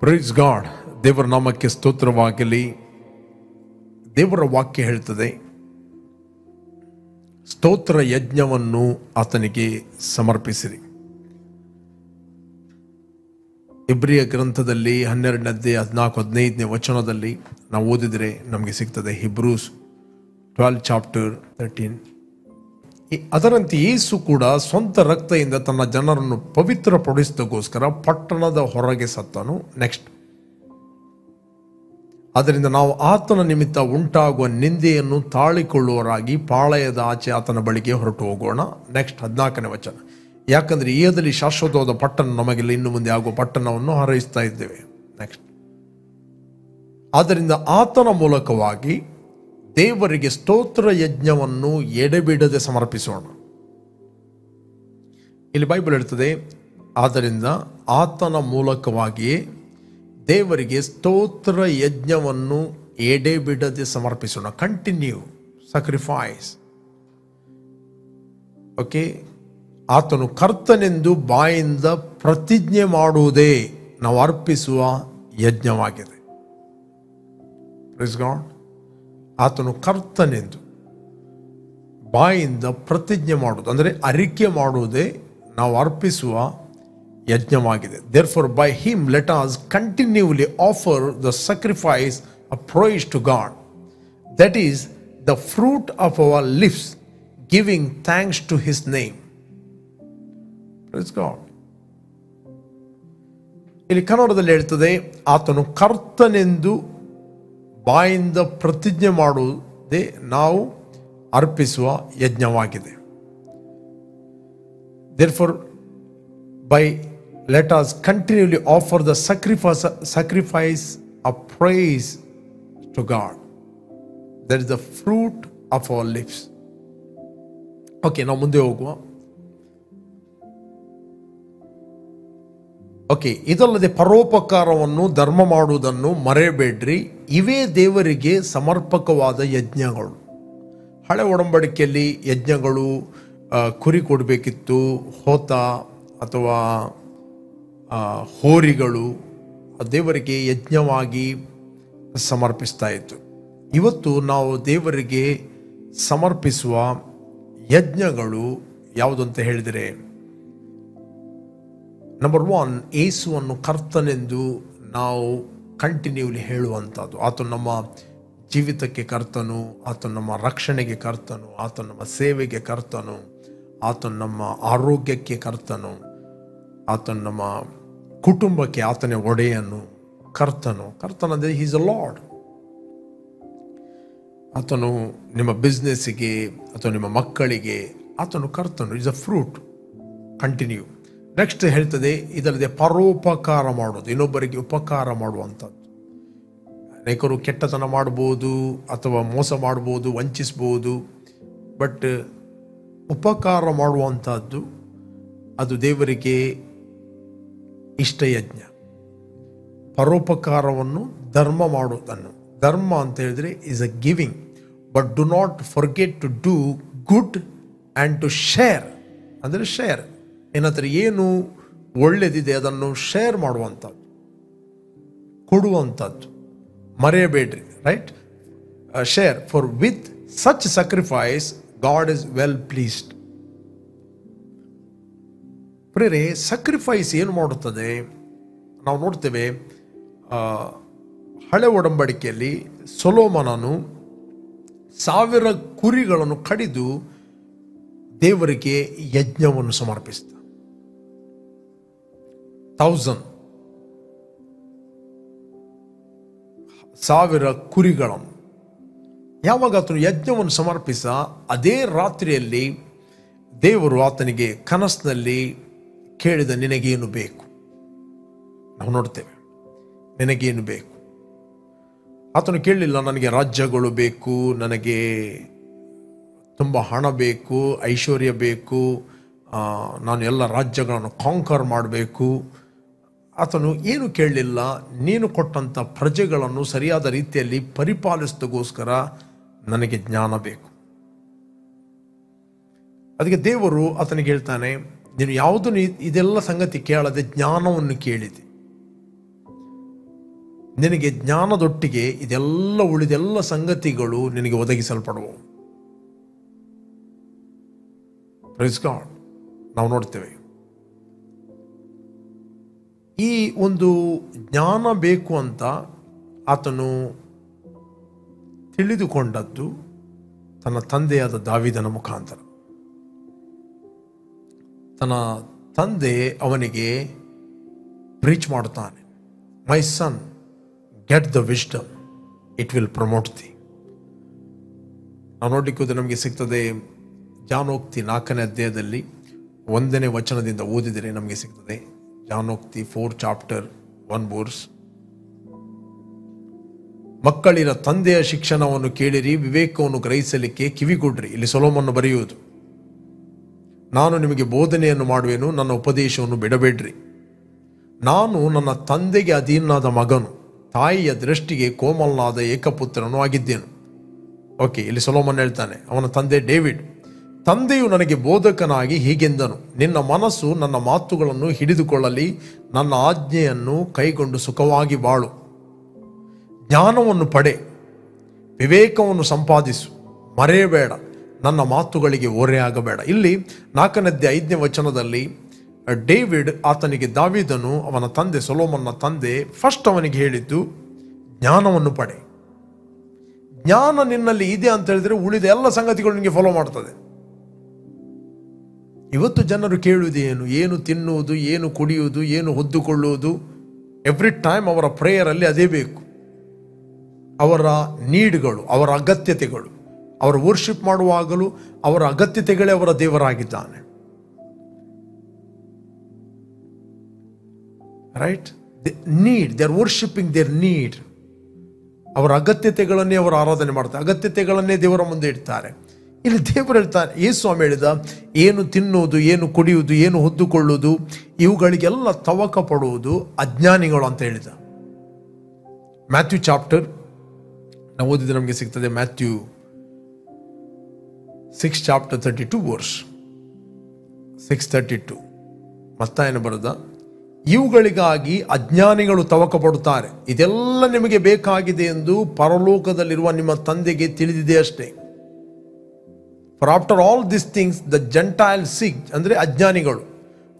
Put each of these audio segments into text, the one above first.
Praise God. ದೇವರ ನಾಮಕ್ಕೆ ಸ್ತೋತ್ರವಾಗಲಿ. ದೇವರ ವಾಕ್ಯ ಹೇಳ್ತದೆ, ಸ್ತೋತ್ರ ಯಜ್ಞವನ್ನು ಆತನಿಗೆ ಸಮರ್ಪಿಸಿರಿ. ಇಬ್ರಿಯ ಗ್ರಂಥದಲ್ಲಿ 12ನೇ 14-15ನೇ ವಚನದಲ್ಲಿ ನಾವು ಓದಿದರೆ ನಮಗೆ ಸಿಗ್ತದೆ. ಹಿಬ್ರೂಸ್ 12 ಚಾಪ್ಟರ್ 13. ಅದರಂತೆ ಯೇಸು ಕೂಡ ಸ್ವಂತ ರಕ್ತದಿಂದ ತನ್ನ ಜನರನ್ನು ಪವಿತ್ರಪಡಿಸಿದಗೋಸ್ಕರ ಪಟ್ಟಣದ ಹೊರಗೆ ಸತ್ತನು. ನೆಕ್ಸ್ಟ್, ಆದ್ದರಿಂದ ನಾವು ಆತನ ನಿಮಿತ್ತ ಉಂಟಾಗುವ ನಿಂದೆಯನ್ನು ತಾಳಿಕೊಳ್ಳುವರಾಗಿ ಪಾಳೆಯದ ಆಚೆ ಆತನ ಬಳಿಗೆ ಹೊರಟು ಹೋಗೋಣ. ನೆಕ್ಸ್ಟ್ 14ನೇ ವಚನ, ಯಾಕಂದರೆ ಈಯದಲ್ಲಿ ಶಾಶ್ವತವಾದ ಪಟ್ಟಣ ನಮಗಿಲ್ಲ, ಇನ್ನು ಮುಂದೆ ಆಗುವ ಪಟ್ಟಣವನ್ನು ಹಾರೈಸ್ತಾ ಇದ್ದೇವೆ. ನೆಕ್ಸ್ಟ್, ಆದ್ದರಿಂದ ಆತನ ಮೂಲಕವಾಗಿ ದೇವರಿಗೆ ಸ್ತೋತ್ರ ಯಜ್ಞವನ್ನು ಎಡೆಬಿಡದೆ ಸಮರ್ಪಿಸೋಣ. ಇಲ್ಲಿ ಬೈಬಲ್ ಹೇಳ್ತದೆ, ಆದ್ದರಿಂದ ಆತನ ಮೂಲಕವಾಗಿಯೇ ದೇವರಿಗೆ ಸ್ತೋತ್ರ ಯಜ್ಞವನ್ನು ಎಡೆಬಿಡದೆ ಸಮರ್ಪಿಸೋಣ. Continue sacrifice. ಓಕೆ, ಆತನು ಕರ್ತನೆಂದು ಬಾಯಿಂದ ಪ್ರತಿಜ್ಞೆ ಮಾಡುವುದೇ ನಾವು ಅರ್ಪಿಸುವ ಯಜ್ಞವಾಗಿದೆ. Praise God. ಆತನು ಕರ್ತನೆಂದು ಬಾಯಿಂದ ಪ್ರತಿಜ್ಞೆ ಮಾಡುವುದು ಅಂದರೆ ಅರಿಕೆ ಮಾಡುವುದೇ ನಾವು ಅರ್ಪಿಸುವ ಯಜ್ಞವಾಗಿದೆ. Therefore by him let us continually offer the sacrifice of praise to God, that is the fruit of our lips, giving thanks to his name. Praise God. ಇಲ್ಲಿ ಕನ್ನಡದಲ್ಲಿ ಹೇಳ್ತದೆ, ಆತನು ಕರ್ತನೆಂದು ಬಾಯಿಂದ ಪ್ರತಿಜ್ಞೆ ಮಾಡುವುದೇ ನಾವು ಅರ್ಪಿಸುವ ಯಜ್ಞವಾಗಿದೆ. Therefore by let us continually offer the sacrifice of praise to God, that is the fruit of our lips. Okay, ನಾವು ಮುಂದೆ ಹೋಗುವ. ಓಕೆ, ಇದಲ್ಲದೆ ಪರೋಪಕಾರವನ್ನು ಧರ್ಮ ಮಾಡುವುದನ್ನು ಮರೆಯಬೇಡ್ರಿ, ಇವೇ ದೇವರಿಗೆ ಸಮರ್ಪಕವಾದ ಯಜ್ಞಗಳು. ಹಳೆ ಒಡಂಬಡಿಕೆಯಲ್ಲಿ ಯಜ್ಞಗಳು ಕುರಿ ಕೊಡಬೇಕಿತ್ತು, ಹೋತ ಅಥವಾ ಹೋರಿಗಳು ದೇವರಿಗೆ ಯಜ್ಞವಾಗಿ ಸಮರ್ಪಿಸ್ತಾ ಇತ್ತು. ಇವತ್ತು ನಾವು ದೇವರಿಗೆ ಸಮರ್ಪಿಸುವ ಯಜ್ಞಗಳು ಯಾವುದು ಅಂತ ಹೇಳಿದರೆ, ನಂಬರ್ 1, ಯೇಸುವನ್ನು ಕರ್ತನೆಂದು ನಾವು ಕಂಟಿನ್ಯೂಲಿ ಹೇಳುವಂಥದ್ದು. ಆತನು ನಮ್ಮ ಜೀವಿತಕ್ಕೆ ಕರ್ತನು, ಆತನು ನಮ್ಮ ರಕ್ಷಣೆಗೆ ಕರ್ತನು, ಆತನು ನಮ್ಮ ಸೇವೆಗೆ ಕರ್ತನು, ಆತನು ನಮ್ಮ ಆರೋಗ್ಯಕ್ಕೆ ಕರ್ತನು, ಆತನು ನಮ್ಮ ಕುಟುಂಬಕ್ಕೆ ಆತನೇ ಒಡೆಯನು, ಕರ್ತನಂದರೆ ಈಸ್ ಅ ಲಾರ್ಡ್. ಆತನು ನಿಮ್ಮ ಬಿಸ್ನೆಸ್ಸಿಗೆ ಅಥವಾ ನಿಮ್ಮ ಮಕ್ಕಳಿಗೆ ಆತನು ಕರ್ತನು, is a fruit. Continue. Next ಹೇಳ್ತದೆ, ಇದಲ್ಲದೆ ಪರೋಪಕಾರ ಮಾಡೋದು, ಇನ್ನೊಬ್ಬರಿಗೆ ಉಪಕಾರ ಮಾಡುವಂಥದ್ದು. ಅನೇಕರು ಕೆಟ್ಟತನ ಮಾಡ್ಬೋದು ಅಥವಾ ಮೋಸ ಮಾಡ್ಬೋದು, ವಂಚಿಸ್ಬೋದು, ಬಟ್ ಉಪಕಾರ ಮಾಡುವಂಥದ್ದು ಅದು ದೇವರಿಗೆ ಇಷ್ಟ ಯಜ್ಞ. ಪರೋಪಕಾರವನ್ನು ಧರ್ಮ ಮಾಡುವುದನ್ನು, ಧರ್ಮ ಅಂತ ಹೇಳಿದ್ರೆ is a giving, but do not forget to do good and to share. ಅಂದರೆ ಶೇರ್ ಏನಂತಾರೆ, ಏನು ಒಳ್ಳೆದಿದೆ ಅದನ್ನು ಶೇರ್ ಮಾಡುವಂಥದ್ದು, ಕೊಡುವಂಥದ್ದು, ಮರೆಯಬೇಡ್ರಿ. Right, share. For with such sacrifice God is well pleased. Praise, sacrifice ಏನು ಮಾಡುತ್ತದೆ ನಾವು ನೋಡ್ತೇವೆ. ಹಳೆ ಒಡಂಬಡಿಕೆಯಲ್ಲಿ ಸೊಲೊಮೋನನು 1000 ಕುರಿಗಳನ್ನು ಕಡಿದು ದೇವರಿಗೆ ಯಜ್ಞವನ್ನು ಸಮರ್ಪಿಸಿದ. 1000 ಕುರಿಗಳನ್ನು ಯಾವಾಗ ಆತನು ಯಜ್ಞವನ್ನು ಸಮರ್ಪಿಸ, ಅದೇ ರಾತ್ರಿಯಲ್ಲಿ ದೇವರು ಆತನಿಗೆ ಕನಸಿನಲ್ಲಿ ಕೇಳಿದ, ನಿನಗೇನು ಬೇಕು? ನಾವು ನೋಡ್ತೇವೆ, ನಿನಗೇನು ಬೇಕು? ಆತನು ಕೇಳಲಿಲ್ಲ, ನನಗೆ ರಾಜ್ಯಗಳು ಬೇಕು, ನನಗೆ ತುಂಬ ಹಣ ಬೇಕು, ಐಶ್ವರ್ಯ ಬೇಕು, ನಾನು ಎಲ್ಲ ರಾಜ್ಯಗಳನ್ನು ಕಾಂಕರ್ ಮಾಡಬೇಕು. ಆತನು ಏನು ಕೇಳಲಿಲ್ಲ, ನೀನು ಕೊಟ್ಟಂಥ ಪ್ರಜೆಗಳನ್ನು ಸರಿಯಾದ ರೀತಿಯಲ್ಲಿ ಪರಿಪಾಲಿಸೋದಕ್ಕೋಸ್ಕರ ನನಗೆ ಜ್ಞಾನ ಬೇಕು. ಅದಕ್ಕೆ ದೇವರು ಆತನಿಗೆ ಹೇಳ್ತಾನೆ, ನೀನು ಯಾವುದನ್ನು ಇದೆಲ್ಲ ಸಂಗತಿ ಕೇಳದೆ ಜ್ಞಾನವನ್ನು ಕೇಳಿದೆ. ನಿನಗೆ ಜ್ಞಾನದೊಟ್ಟಿಗೆ ಇದೆಲ್ಲ ಉಳಿದೆಲ್ಲ ಸಂಗತಿಗಳು ನಿನಗೆ ಒದಗಿಸಲ್ಪಡುವವು. Praise God. ನಾವು ನೋಡ್ತೇವೆ ಈ ಒಂದು ಜ್ಞಾನ ಬೇಕು ಅಂತ ಆತನು ತಿಳಿದುಕೊಂಡದ್ದು ತನ್ನ ತಂದೆಯಾದ ದಾವೀದನ ಮುಖಾಂತರ. ತನ್ನ ತಂದೆ ಅವನಿಗೆ ಪ್ರೀಚ್ ಮಾಡುತ್ತಾನೆ, my son, get the wisdom, it will promote the. ನಾವು ನೋಡಲಿಕ್ಕೆ ನಮಗೆ ಸಿಗ್ತದೆ ಜ್ಞಾನೋಕ್ತಿ 4ನೇ ಅಧ್ಯಾಯದಲ್ಲಿ 1ನೇ ವಚನದಿಂದ ಓದಿದರೆ ನಮಗೆ ಸಿಗ್ತದೆ. ಜ್ಞಾನೋಕ್ತಿ 4 ಚಾಪ್ಟರ್ 1 ವರ್ಸ್. ಮಕ್ಕಳಿನ ತಂದೆಯ ಶಿಕ್ಷಣವನ್ನು ಕೇಳಿರಿ, ವಿವೇಕವನ್ನು ಗ್ರಹಿಸಲಿಕ್ಕೆ ಕಿವಿಗೊಡ್ರಿ. ಇಲ್ಲಿ ಸೊಲೊಮೋನ ಬರೆಯುವುದು, ನಾನು ನಿಮಗೆ ಬೋಧನೆಯನ್ನು ಮಾಡುವೆನು, ನನ್ನ ಉಪದೇಶವನ್ನು ಬಿಡಬೇಡ್ರಿ. ನಾನು ನನ್ನ ತಂದೆಗೆ ಅಧೀನಾದ ಮಗನು, ತಾಯಿಯ ದೃಷ್ಟಿಗೆ ಕೋಮಲನಾದ ಏಕಪುತ್ರನು ಆಗಿದ್ದೇನು. ಓಕೆ, ಇಲ್ಲಿ ಸೊಲೊಮೋನ ಹೇಳ್ತಾನೆ, ಅವನ ತಂದೆ ಡೇವಿಡ್. ತಂದೆಯು ನನಗೆ ಬೋಧಕನಾಗಿ ಹೀಗೆಂದನು, ನಿನ್ನ ಮನಸ್ಸು ನನ್ನ ಮಾತುಗಳನ್ನು ಹಿಡಿದುಕೊಳ್ಳಲಿ, ನನ್ನ ಆಜ್ಞೆಯನ್ನು ಕೈಗೊಂಡು ಸುಖವಾಗಿ ಬಾಳು. ಜ್ಞಾನವನ್ನು ಪಡೆ, ವಿವೇಕವನ್ನು ಸಂಪಾದಿಸು, ಮರೆಯಬೇಡ, ನನ್ನ ಮಾತುಗಳಿಗೆ ಓರೆಯಾಗಬೇಡ. ಇಲ್ಲಿ 4ನೇ ಅಧ್ಯಾಯ 5ನೇ ವಚನದಲ್ಲಿ ಡೇವಿಡ್ ಆತನಿಗೆ, ದಾವೀದನು ಅವನ ತಂದೆ ಸೊಲೊಮೋನನ ತಂದೆ ಫಸ್ಟ್ ಅವನಿಗೆ ಹೇಳಿದ್ದು ಜ್ಞಾನವನ್ನು ಪಡೆ. ಜ್ಞಾನ ನಿನ್ನಲ್ಲಿ ಇದೆ ಅಂತ ಹೇಳಿದ್ರೆ ಉಳಿದ ಎಲ್ಲ ಸಂಗತಿಗಳು ನಿಮಗೆ ಫಾಲೋ ಮಾಡ್ತದೆ. ಇವತ್ತು ಜನರು ಕೇಳುವುದು ಏನು ತಿನ್ನುವುದು, ಏನು ಕುಡಿಯುವುದು, ಏನು ಹೊದ್ದುಕೊಳ್ಳುವುದು, ಎವ್ರಿ ಟೈಮ್ ಅವರ ಪ್ರೇಯರಲ್ಲಿ ಅದೇ ಬೇಕು. ಅವರ ನೀಡ್ಗಳು, ಅವರ ಅಗತ್ಯತೆಗಳು, ಅವರು ವರ್ಷಿಪ್ ಮಾಡುವಾಗಲೂ ಅವರ ಅಗತ್ಯತೆಗಳೇ ಅವರ ದೇವರಾಗಿದ್ದಾನೆ. Right? They are worshipping their need. ಅವರ ಅಗತ್ಯತೆಗಳನ್ನೇ ಅವರು ಆರಾಧನೆ ಮಾಡ್ತಾರೆ, ಅಗತ್ಯತೆಗಳನ್ನೇ ದೇವರ ಮುಂದೆ ಇಡ್ತಾರೆ. ಇಲ್ಲಿ ದೇವರು ಹೇಳ್ತಾರೆ, ಯೇಸು ಸ್ವಾಮಿ ಹೇಳಿದ, ಏನು ತಿನ್ನುವುದು, ಏನು ಕುಡಿಯುವುದು, ಏನು ಹೊದ್ದುಕೊಳ್ಳುವುದು, ಇವುಗಳಿಗೆಲ್ಲ ತವಕ ಪಡುವುದು ಅಜ್ಞಾನಿಗಳು ಅಂತ ಹೇಳಿದ. ಮ್ಯಾಥ್ಯೂ ಚಾಪ್ಟರ್ ನಾವು ಓದಿದ್ರೆ ನಮಗೆ ಸಿಗ್ತದೆ, ಮ್ಯಾಥ್ಯೂ 6 ಚಾಪ್ಟರ್ 32 ವರ್ಸ್ 6:32. ಮತ್ತಾಯನ ಬರೆದ, ಇವುಗಳಿಗಾಗಿ ಅಜ್ಞಾನಿಗಳು ತವಕ ಪಡುತ್ತಾರೆ, ಇದೆಲ್ಲ ನಿಮಗೆ ಬೇಕಾಗಿದೆ ಎಂದು ಪರಲೋಕದಲ್ಲಿರುವ ನಿಮ್ಮ ತಂದೆಗೆ ತಿಳಿದಿದೆ ಅಷ್ಟೇ. For after all this things the gentile seek, ಅಂದರೆ ಅಜ್ಞಾನಿಗಳು.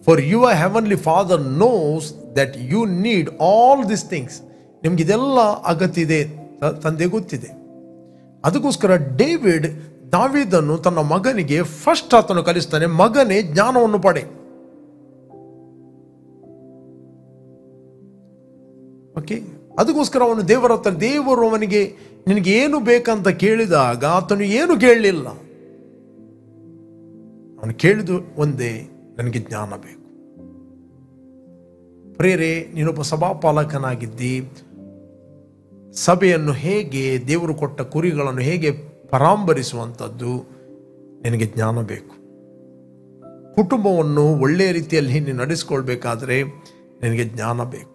For your heavenly father knows that you need all this things. ನಿಮ್ಗೆ ಇದೆಲ್ಲ ಅಗತ್ಯ ಇದೆ, ತಂದೆ ಗೊತ್ತಿದೆ. ಅದಕ್ಕೋಸ್ಕರ ಡೇವಿಡ್, ದಾವೀದನು ತನ್ನ ಮಗನಿಗೆ ಫಸ್ಟ್ ಆತನು ಕಲಿಸ್ತಾನೆ, ಮಗನೇ ಜ್ಞಾನವನ್ನು ಪಡೆ. ಓಕೆ, ಅದಕ್ಕೋಸ್ಕರ ಅವನು ದೇವರ ಹತ್ರ, ದೇವರು ಅವನಿಗೆ ನಿನಗೆ ಏನು ಬೇಕಂತ ಕೇಳಿದಾಗ ಆತನು ಏನು ಕೇಳಲಿಲ್ಲ. ಅವನು ಕೇಳಿದು ಒಂದೇ, ನನಗೆ ಜ್ಞಾನ ಬೇಕು. ಪ್ರೇರೆ, ನೀನೊಬ್ಬ ಸಭಾಪಾಲಕನಾಗಿದ್ದಿ, ಸಭೆಯನ್ನು ಹೇಗೆ, ದೇವರು ಕೊಟ್ಟ ಕುರಿಗಳನ್ನು ಹೇಗೆ ಪರಾಂಬರಿಸುವಂಥದ್ದು ನಿನಗೆ ಜ್ಞಾನ ಬೇಕು. ಕುಟುಂಬವನ್ನು ಒಳ್ಳೆಯ ರೀತಿಯಲ್ಲಿ ನೀನು ನಡೆಸ್ಕೊಳ್ಬೇಕಾದ್ರೆ ನಿನಗೆ ಜ್ಞಾನ ಬೇಕು.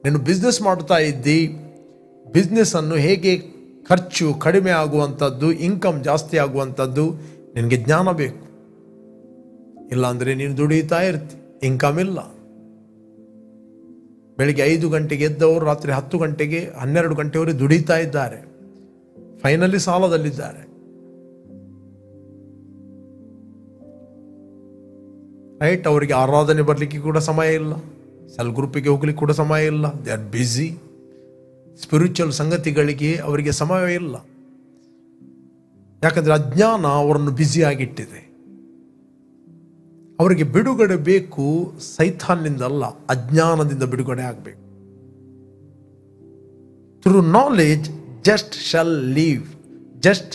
ನೀನು ಬಿಸ್ನೆಸ್ ಮಾಡ್ತಾ ಇದ್ದಿ, ಬಿಸ್ನೆಸ್ಸನ್ನು ಹೇಗೆ ಖರ್ಚು ಕಡಿಮೆ ಆಗುವಂಥದ್ದು, ಇನ್ಕಮ್ ಜಾಸ್ತಿ ಆಗುವಂಥದ್ದು ನಿನಗೆ ಜ್ಞಾನ ಬೇಕು. ಇಲ್ಲಾಂದರೆ ನೀನು ದುಡಿತಾ ಇರ್ತಿ, ಇನ್ಕಮ್ ಇಲ್ಲ. ಬೆಳಿಗ್ಗೆ 5 ಗಂಟೆಗೆ ಎದ್ದವರು ರಾತ್ರಿ 10 ಗಂಟೆಗೆ 12 ಗಂಟೆವರೆಗೆ ದುಡಿತಾ ಇದ್ದಾರೆ, ಫೈನಲಿ ಸಾಲದಲ್ಲಿದ್ದಾರೆ. ರೈಟ್? ಅವರಿಗೆ ಆರಾಧನೆ ಬರಲಿಕ್ಕೆ ಕೂಡ ಸಮಯ ಇಲ್ಲ, ಸೆಲ್ ಗ್ರೂಪಿಗೆ ಹೋಗ್ಲಿಕ್ಕೆ ಕೂಡ ಸಮಯ ಇಲ್ಲ. They are busy. ಸ್ಪಿರಿಚುವಲ್ ಸಂಗತಿಗಳಿಗೆ ಅವರಿಗೆ ಸಮಯ ಇಲ್ಲ. ಯಾಕಂದರೆ ಅಜ್ಞಾನ ಅವರನ್ನು ಬ್ಯುಸಿಯಾಗಿಟ್ಟಿದೆ. ಅವರಿಗೆ ಬಿಡುಗಡೆ ಬೇಕು, ಸೈತಾನ್ನಿಂದಲ್ಲ, ಅಜ್ಞಾನದಿಂದ ಬಿಡುಗಡೆ ಆಗಬೇಕು. Through knowledge just shall live, just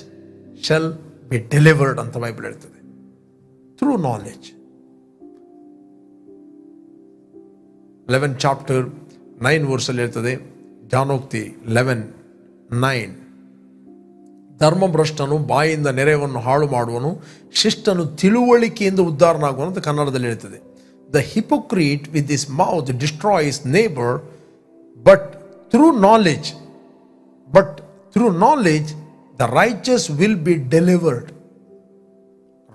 shall be delivered ಅಂತ ಬೈಬಲ್ ಹೇಳ್ತದೆ. Through knowledge. 11 ಚಾಪ್ಟರ್ 9 ವರ್ಸಲ್ಲಿ ಹೇಳ್ತದೆ, ಜ್ಞಾನೋಕ್ತಿ 11:9. ಧರ್ಮಭ್ರಷ್ಟನು ಬಾಯಿಂದ ನೆರೆಯನ್ನು ಹಾಳು ಮಾಡುವನು, ಶಿಷ್ಟನು ತಿಳುವಳಿಕೆಯಿಂದ ಉದ್ಧಾರನಾಗುವನು ಅಂತ ಕನ್ನಡದಲ್ಲಿ ಹೇಳ್ತದೆ. The hypocrite with this mouth destroys neighbour, but through knowledge the riches will be delivered.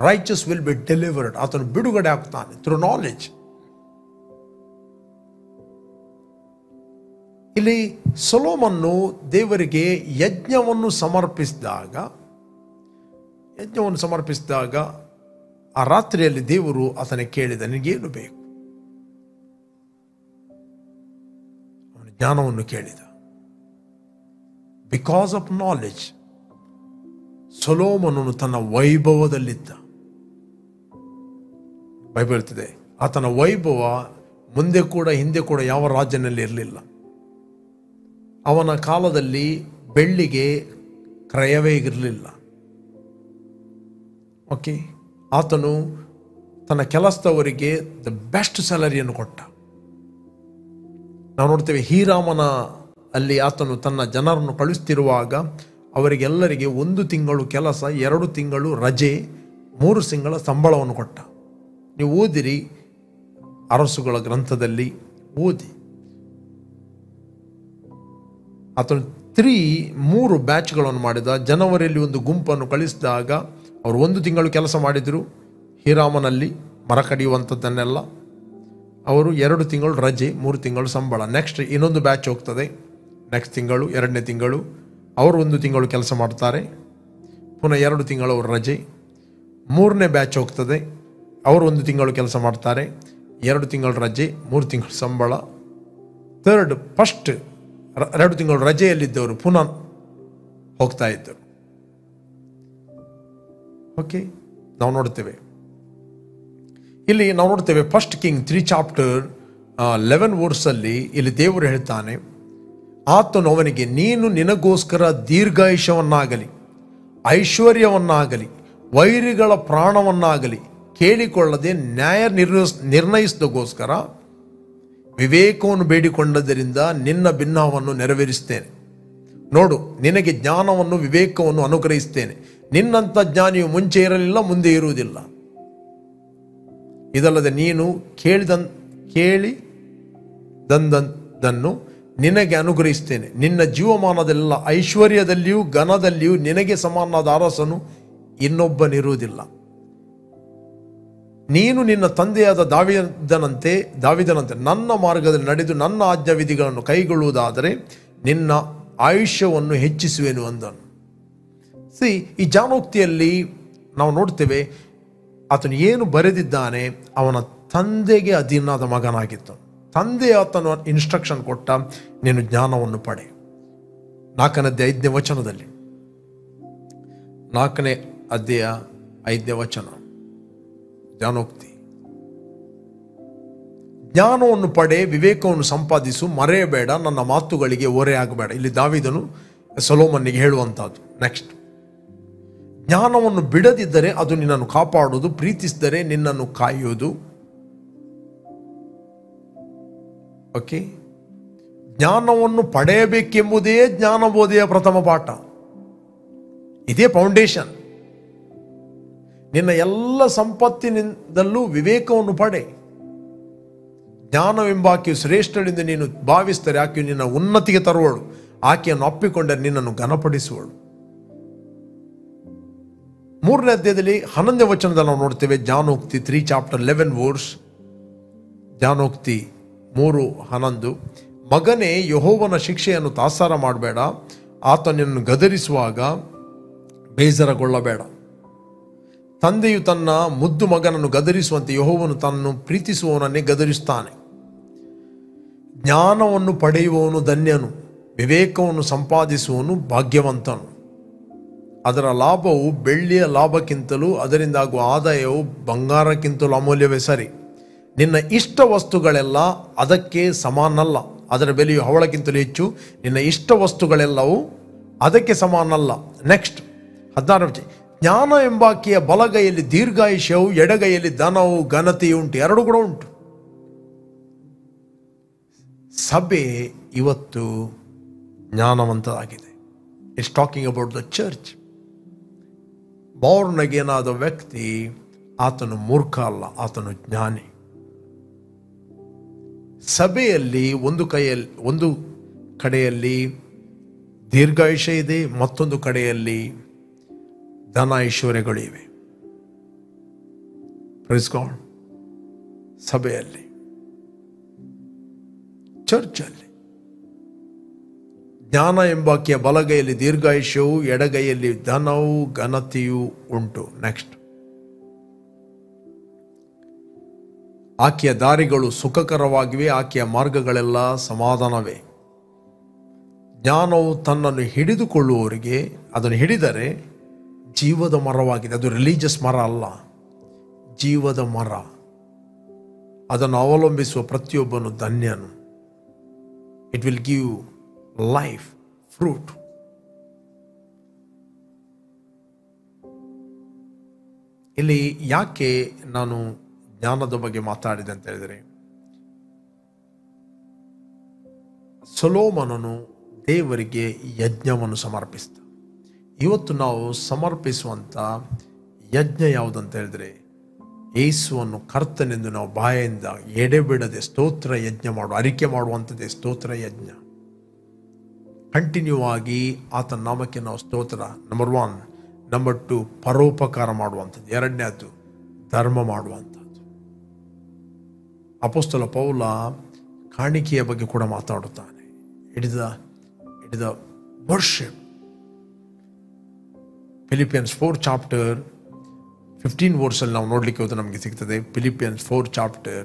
Riches will be delivered. ಆತನು ಬಿಡುಗಡೆ ಆಗ್ತಾನೆ ಥ್ರೂ ನಾಲೆಜ್. ಇಲ್ಲಿ ಸೊಲೊಮನ್ನು ದೇವರಿಗೆ ಯಜ್ಞವನ್ನು ಸಮರ್ಪಿಸಿದಾಗ ಆ ರಾತ್ರಿಯಲ್ಲಿ ದೇವರು ಆತನಿಗೆ ಕೇಳಿದ, ನಿನಗೇನು ಬೇಕು? ಅವನು ಜ್ಞಾನವನ್ನು ಕೇಳಿದ. ಬಿಕಾಸ್ ಆಫ್ ನಾಲೆಜ್ ಸೊಲೊಮೋನನು ತನ್ನ ವೈಭವದಲ್ಲಿದ್ದ. ಬೈಬಲ್ ಹೇಳ್ತಿದೆ, ಆತನ ವೈಭವ ಮುಂದೆ ಕೂಡ ಹಿಂದೆ ಕೂಡ ಯಾವ ರಾಜ್ಯನಲ್ಲಿ ಇರಲಿಲ್ಲ. ಅವನ ಕಾಲದಲ್ಲಿ ಬೆಳ್ಳಿಗೆ ಕ್ರಯವೇ ಇರಲಿಲ್ಲ. ಓಕೆ, ಆತನು ತನ್ನ ಕೆಲಸದವರಿಗೆ ದ ಬೆಸ್ಟ್ ಸ್ಯಾಲರಿಯನ್ನು ಕೊಟ್ಟ. ನಾವು ನೋಡ್ತೇವೆ, ಹೀರಾಮನ ಅಲ್ಲಿ ಆತನು ತನ್ನ ಜನರನ್ನು ಕಳಿಸ್ತಿರುವಾಗ ಅವರಿಗೆಲ್ಲರಿಗೆ 1 ತಿಂಗಳು ಕೆಲಸ, 2 ತಿಂಗಳು ರಜೆ, 3 ತಿಂಗಳ ಸಂಬಳವನ್ನು ಕೊಟ್ಟ. ನೀವು ಓದಿರಿ, ಅರಸುಗಳ ಗ್ರಂಥದಲ್ಲಿ ಓದಿ. ಆತನು 3 ಬ್ಯಾಚ್ಗಳನ್ನು ಮಾಡಿದ. ಜನವರಿಯಲ್ಲಿ ಒಂದು ಗುಂಪನ್ನು ಕಳಿಸಿದಾಗ ಅವರು 1 ತಿಂಗಳು ಕೆಲಸ ಮಾಡಿದರು ಹೀರಾಮನಲ್ಲಿ, ಮರ ಕಡಿಯುವಂಥದ್ದನ್ನೆಲ್ಲ. ಅವರು 2 ತಿಂಗಳು ರಜೆ, 3 ತಿಂಗಳು ಸಂಬಳ. ನೆಕ್ಸ್ಟ್ ಇನ್ನೊಂದು ಬ್ಯಾಚ್ ಹೋಗ್ತದೆ, ನೆಕ್ಸ್ಟ್ ತಿಂಗಳು, 2ನೇ ತಿಂಗಳು ಅವರು 1 ತಿಂಗಳು ಕೆಲಸ ಮಾಡ್ತಾರೆ, ಪುನಃ 2 ತಿಂಗಳು ಅವರು ರಜೆ. 3ನೇ ಬ್ಯಾಚ್ ಹೋಗ್ತದೆ, ಅವರು 1 ತಿಂಗಳು ಕೆಲಸ ಮಾಡ್ತಾರೆ, 2 ತಿಂಗಳು ರಜೆ, 3 ತಿಂಗಳು ಸಂಬಳ. ಫಸ್ಟ್ 2 ತಿಂಗಳು ರಜೆಯಲ್ಲಿದ್ದವರು ಪುನಃ ಹೋಗ್ತಾ ಇದ್ದರು. ಓಕೆ, ನಾವು ನೋಡ್ತೇವೆ ಇಲ್ಲಿ, ನಾವು ನೋಡ್ತೇವೆ ಫಸ್ಟ್ ಕಿಂಗ್ 3 ಚಾಪ್ಟರ್ 11 ವರ್ಸಲ್ಲಿ ಇಲ್ಲಿ ದೇವರು ಹೇಳ್ತಾನೆ, ಆತನು ಅವನಿಗೆ, ನೀನು ನಿನಗೋಸ್ಕರ ದೀರ್ಘಾಯುಷ್ಯವನ್ನಾಗಲಿ, ಐಶ್ವರ್ಯವನ್ನಾಗಲಿ, ವೈರಿಗಳ ಪ್ರಾಣವನ್ನಾಗಲಿ ಕೇಳಿಕೊಳ್ಳದೆ ನ್ಯಾಯ ನಿರ್ಣಯಿಸಿದಗೋಸ್ಕರ ವಿವೇಕವನ್ನು ಬೇಡಿಕೊಂಡದ್ದರಿಂದ ನಿನ್ನ ಭಿನ್ನವನ್ನು ನೆರವೇರಿಸ್ತೇನೆ. ನೋಡು, ನಿನಗೆ ಜ್ಞಾನವನ್ನು ವಿವೇಕವನ್ನು ಅನುಗ್ರಹಿಸ್ತೇನೆ. ನಿನ್ನಂಥ ಜ್ಞಾನಿಯು ಮುಂಚೆ ಇರಲಿಲ್ಲ, ಮುಂದೆ ಇರುವುದಿಲ್ಲ. ಇದಲ್ಲದೆ ನೀನು ಕೇಳಿದಂದನ್ನು ನಿನಗೆ ಅನುಗ್ರಹಿಸ್ತೇನೆ. ನಿನ್ನ ಜೀವಮಾನದೆಲ್ಲ ಐಶ್ವರ್ಯದಲ್ಲಿಯೂ ಘನದಲ್ಲಿಯೂ ನಿನಗೆ ಸಮಾನವಾದ ಅರಸನು ಇನ್ನೊಬ್ಬನಿರುವುದಿಲ್ಲ. ನೀನು ನಿನ್ನ ತಂದೆಯಾದ ದಾವೀದನಂತೆ ನನ್ನ ಮಾರ್ಗದಲ್ಲಿ ನಡೆದು ನನ್ನ ಆಜ್ಞಾವಿಧಿಗಳನ್ನು ಕೈಗೊಳ್ಳುವುದಾದರೆ ನಿನ್ನ ಆಯುಷ್ಯವನ್ನು ಹೆಚ್ಚಿಸುವೆನು ಅಂದನು. ಈ ಜ್ಞಾನೋಕ್ತಿಯಲ್ಲಿ ನಾವು ನೋಡ್ತೇವೆ, ಆತನು ಏನು ಬರೆದಿದ್ದಾನೆ, ಅವನ ತಂದೆಗೆ ಅಧೀನಾದ ಮಗನಾಗಿತ್ತು. ತಂದೆ ಆತನು ಇನ್ಸ್ಟ್ರಕ್ಷನ್ ಕೊಟ್ಟ, ನೀನು ಜ್ಞಾನವನ್ನು ಪಡೆ. 4ನೇ ಅಧ್ಯಾಯ 5ನೇ ವಚನದಲ್ಲಿ, 4ನೇ ಅಧ್ಯಾಯ 5ನೇ ವಚನ ಜ್ಞಾನೋಕ್ತಿ. ಜ್ಞಾನವನ್ನು ಪಡೆ, ವಿವೇಕವನ್ನು ಸಂಪಾದಿಸು, ಮರೆಯಬೇಡ, ನನ್ನ ಮಾತುಗಳಿಗೆ ಓರೆಯಾಗಬೇಡ. ಇಲ್ಲಿ ದಾವೀದನು ಸೊಲೊಮೋನನಿಗೆ ಹೇಳುವಂಥದ್ದು. ನೆಕ್ಸ್ಟ್, ಜ್ಞಾನವನ್ನು ಬಿಡದಿದ್ದರೆ ಅದು ನಿನ್ನನ್ನು ಕಾಪಾಡುವುದು, ಪ್ರೀತಿಸಿದರೆ ನಿನ್ನನ್ನು ಕಾಯುವುದು. ಓಕೆ, ಜ್ಞಾನವನ್ನು ಪಡೆಯಬೇಕೆಂಬುದೇ ಜ್ಞಾನಬೋಧೆಯ ಪ್ರಥಮ ಪಾಠ. ಇದೇ ಫೌಂಡೇಶನ್. ನಿನ್ನ ಎಲ್ಲ ಸಂಪತ್ತಿನಿಂದಲೂ ವಿವೇಕವನ್ನು ಪಡೆ. ಜ್ಞಾನವೆಂಬಾಕೆಯು ಶ್ರೇಷ್ಠಳಿಂದ ನೀನು ಭಾವಿಸಿದರೆ ಆಕೆಯು ನಿನ್ನ ಉನ್ನತಿಗೆ ತರುವಳು, ಆಕೆಯನ್ನು ಅಪ್ಪಿಕೊಂಡರೆ ನಿನ್ನನ್ನು ಘನಪಡಿಸುವಳು. 3ನೇ ಅಧ್ಯಾಯದಲ್ಲಿ 11ನೇ ವಚನದಲ್ಲಿ ನಾವು ನೋಡ್ತೇವೆ, ಜ್ಞಾನೋಕ್ತಿ 3 ಚಾಪ್ಟರ್ 11 ವರ್ಸ್, ಜ್ಞಾನೋಕ್ತಿ 3:11. ಮಗನೇ, ಯೆಹೋವನ ಶಿಕ್ಷೆಯನ್ನು ತಾತ್ಸಾರ ಮಾಡಬೇಡ, ಆತನನ್ನು ಗದರಿಸುವಾಗ ಬೇಸರಗೊಳ್ಳಬೇಡ. ತಂದೆಯು ತನ್ನ ಮುದ್ದು ಮಗನನ್ನು ಗದರಿಸುವಂತೆ ಯೆಹೋವನು ತನ್ನನ್ನು ಪ್ರೀತಿಸುವವನನ್ನೇ ಗದರಿಸುತ್ತಾನೆ. ಜ್ಞಾನವನ್ನು ಪಡೆಯುವವನು ಧನ್ಯನು, ವಿವೇಕವನ್ನು ಸಂಪಾದಿಸುವವನು ಭಾಗ್ಯವಂತನು. ಅದರ ಲಾಭವು ಬೆಳ್ಳಿಯ ಲಾಭಕ್ಕಿಂತಲೂ ಅದರಿಂದಾಗುವ ಆದಾಯವು ಬಂಗಾರಕ್ಕಿಂತಲೂ ಅಮೂಲ್ಯವೇ ಸರಿ. ನಿನ್ನ ಇಷ್ಟ ವಸ್ತುಗಳೆಲ್ಲ ಅದಕ್ಕೆ ಸಮಾನಲ್ಲ, ಅದರ ಬೆಲೆಯು ಹವಳಕ್ಕಿಂತಲೂ ಹೆಚ್ಚು. ನಿನ್ನ ಇಷ್ಟ ವಸ್ತುಗಳೆಲ್ಲವೂ ಅದಕ್ಕೆ ಸಮಾನಲ್ಲ. ನೆಕ್ಸ್ಟ್ 16, ಜ್ಞಾನ ಎಂಬಾಕೆಯ ಬಲಗೈಯಲ್ಲಿ ದೀರ್ಘಾಯುಷ್ಯವು, ಎಡಗೈಯಲ್ಲಿ ಧನವು ಘನತೆಯು ಉಂಟು. 2 ಕೂಡ ಉಂಟು. ಸಭೆ ಇವತ್ತು ಜ್ಞಾನವಂತವಾಗಿದೆ. It's talking about the church. Born again ಆದ ವ್ಯಕ್ತಿ ಆತನು ಮೂರ್ಖ ಅಲ್ಲ, ಆತನು ಜ್ಞಾನಿ. ಸಭೆಯಲ್ಲಿ ಒಂದು ಕಡೆಯಲ್ಲಿ ದೀರ್ಘಾಯುಷ್ಯ ಇದೆ, ಮತ್ತೊಂದು ಕಡೆಯಲ್ಲಿ ಧನ ಐಶ್ವರ್ಯಗಳು ಇವೆ. Praise God. ಸಭೆಯಲ್ಲಿ, ಚರ್ಚಲ್ಲಿ ಜ್ಞಾನ ಎಂಬಾಕೆಯ ಬಲಗೈಯಲ್ಲಿ ದೀರ್ಘಾಯುಷ್ಯವು, ಎಡಗೈಯಲ್ಲಿ ಧನವು ಘನತೆಯೂ ಉಂಟು. ನೆಕ್ಸ್ಟ್, ಆಕೆಯ ದಾರಿಗಳು ಸುಖಕರವಾಗಿವೆ, ಆಕೆಯ ಮಾರ್ಗಗಳೆಲ್ಲ ಸಮಾಧಾನವೇ. ಜ್ಞಾನವು ತನ್ನನ್ನು ಹಿಡಿದುಕೊಳ್ಳುವವರಿಗೆ, ಅದನ್ನು ಹಿಡಿದರೆ ಜೀವದ ಮರವಾಗಿದೆ. ಅದು ರಿಲಿಜಿಯಸ್ ಮರ ಅಲ್ಲ, ಜೀವದ ಮರ. ಅದನ್ನು ಅವಲಂಬಿಸುವ ಪ್ರತಿಯೊಬ್ಬನು ಧನ್ಯನು. It will give life fruit. ಇಲ್ಲಿ ಯಾಕೆ ನಾನು ಜ್ಞಾನದ ಬಗ್ಗೆ ಮಾತಾಡಿದೆ ಅಂತ ಹೇಳಿದರೆ, ಸೊಲೊಮೋನನು ದೇವರಿಗೆ ಯಜ್ಞವನ್ನು ಸಮರ್ಪಿಸಿದ. ಇವತ್ತು ನಾವು ಸಮರ್ಪಿಸುವಂಥ ಯಜ್ಞ ಯಾವುದಂತ ಹೇಳಿದರೆ, ಯೇಸುವನ್ನು ಕರ್ತನೆಂದು ನಾವು ಬಾಯಿಂದ ಎಡೆಬಿಡದೆ ಸ್ತೋತ್ರ ಯಜ್ಞ ಅರಿಕೆ ಮಾಡುವಂಥದ್ದೇ ಸ್ತೋತ್ರ ಯಜ್ಞ. ಕಂಟಿನ್ಯೂ ಆಗಿ ಆತನ ನಾಮಕ್ಕೆ ನಾವು ಸ್ತೋತ್ರ. ನಂಬರ್ 1. ನಂಬರ್ 2, ಪರೋಪಕಾರ ಮಾಡುವಂಥದ್ದು. ಎರಡನೇದು ಧರ್ಮ ಮಾಡುವಂಥದ್ದು. ಅಪೊಸ್ತಲ ಪೌಲ ಕಾಣಿಕೆಯ ಬಗ್ಗೆ ಕೂಡ ಮಾತಾಡುತ್ತಾನೆ. It is the worship. Philippians 4 chapter 15 ವರ್ಸಲ್ಲಿ ನಾವು ನೋಡಲಿಕ್ಕೆ ಹೋದ್ರೆ ನಮಗೆ ಸಿಗ್ತದೆ. ಫಿಲಿಪಿಯನ್ಸ್ 4 ಚಾಪ್ಟರ್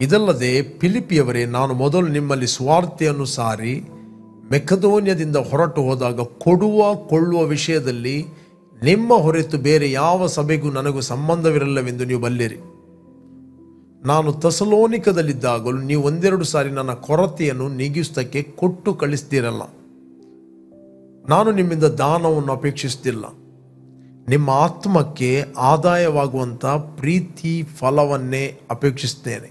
ಇದಲ್ಲದೆ ಫಿಲಿಪಿಯವರೇ, ನಾನು ಮೊದಲು ನಿಮ್ಮಲ್ಲಿ ಸುವಾರ್ತೆಯನ್ನು ಸಾರಿ ಮೆಕದೋನ್ಯದಿಂದ ಹೊರಟು ಹೋದಾಗ ಕೊಳ್ಳುವ ವಿಷಯದಲ್ಲಿ ನಿಮ್ಮ ಹೊರತು ಬೇರೆ ಯಾವ ಸಭೆಗೂ ನನಗೂ ಸಂಬಂಧವಿರಲ್ಲವೆಂದು ನೀವು ಬಲ್ಲಿರಿ. ನಾನು ಥೆಸಲೋನಿಕದಲ್ಲಿದ್ದಾಗಲೂ ನೀವು 1-2 ಸಾರಿ ನನ್ನ ಕೊರತೆಯನ್ನು ನೀಗಿಸುವುದಕ್ಕೆ ಕೊಟ್ಟು ಕಳಿಸ್ತಿರಲ್ಲ. ನಾನು ನಿಮ್ಮಿಂದ ದಾನವನ್ನು ಅಪೇಕ್ಷಿಸುತ್ತಿಲ್ಲ, ನಿಮ್ಮ ಆತ್ಮಕ್ಕೆ ಆದಾಯವಾಗುವಂಥ ಪ್ರೀತಿ ಫಲವನ್ನೇ ಅಪೇಕ್ಷಿಸ್ತೇನೆ.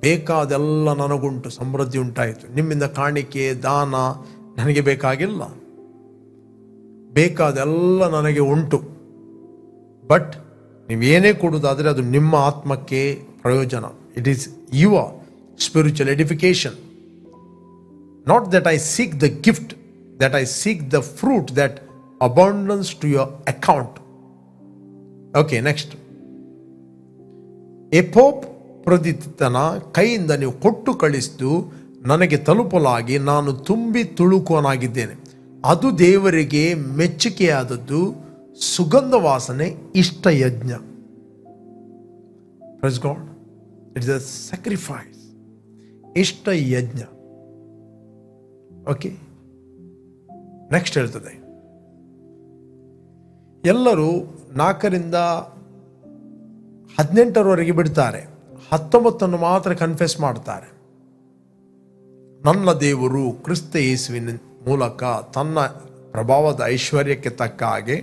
ಬೇಕಾದೆಲ್ಲ ನನಗುಂಟು, ಸಮೃದ್ಧಿ ಉಂಟಾಯಿತು. ನಿಮ್ಮಿಂದ ಕಾಣಿಕೆ ದಾನ ನನಗೆ ಬೇಕಾಗಿಲ್ಲ, ಬೇಕಾದೆಲ್ಲ ನನಗೆ ಉಂಟು. ಬಟ್ ನೀವೇನೇ ಕೊಡುವುದಾದರೆ ಅದು ನಿಮ್ಮ ಆತ್ಮಕ್ಕೆ ಪ್ರಯೋಜನ. It is your spiritual edification. Not that I seek the gift, that I seek the fruit, that abundance to your account. Okay, next. ಎಪೋಪ್ರದಿತನ ಕೈಯಿಂದ ನೀವು ಕೊಟ್ಟು ಕಳಿಸಿದ್ದು ನನಗೆ ತಲುಪಲಾಗಿ ನಾನು ತುಂಬಿ ತುಳುಕುವನಾಗಿದ್ದೇನೆ. ಅದು ದೇವರಿಗೆ ಮೆಚ್ಚುಗೆಯಾದದ್ದು, ಸುಗಂಧ ವಾಸನೆ, ಇಷ್ಟ ಯಜ್ಞ. Praise God. It is a sacrifice. ಇಷ್ಟ ಯಜ್ಞ. ಓಕೆ, ನೆಕ್ಸ್ಟ್ ಹೇಳ್ತದೆ, ಎಲ್ಲರೂ 4ರಿಂದ 18 ಬಿಡ್ತಾರೆ, 19 ಮಾತ್ರ ಕನ್ಫೆಸ್ ಮಾಡ್ತಾರೆ. ನನ್ನ ದೇವರು ಕ್ರಿಸ್ತ ಯೇಸುವಿನ ಮೂಲಕ ತನ್ನ ಪ್ರಭಾವದ ಐಶ್ವರ್ಯಕ್ಕೆ ತಕ್ಕ ಹಾಗೆ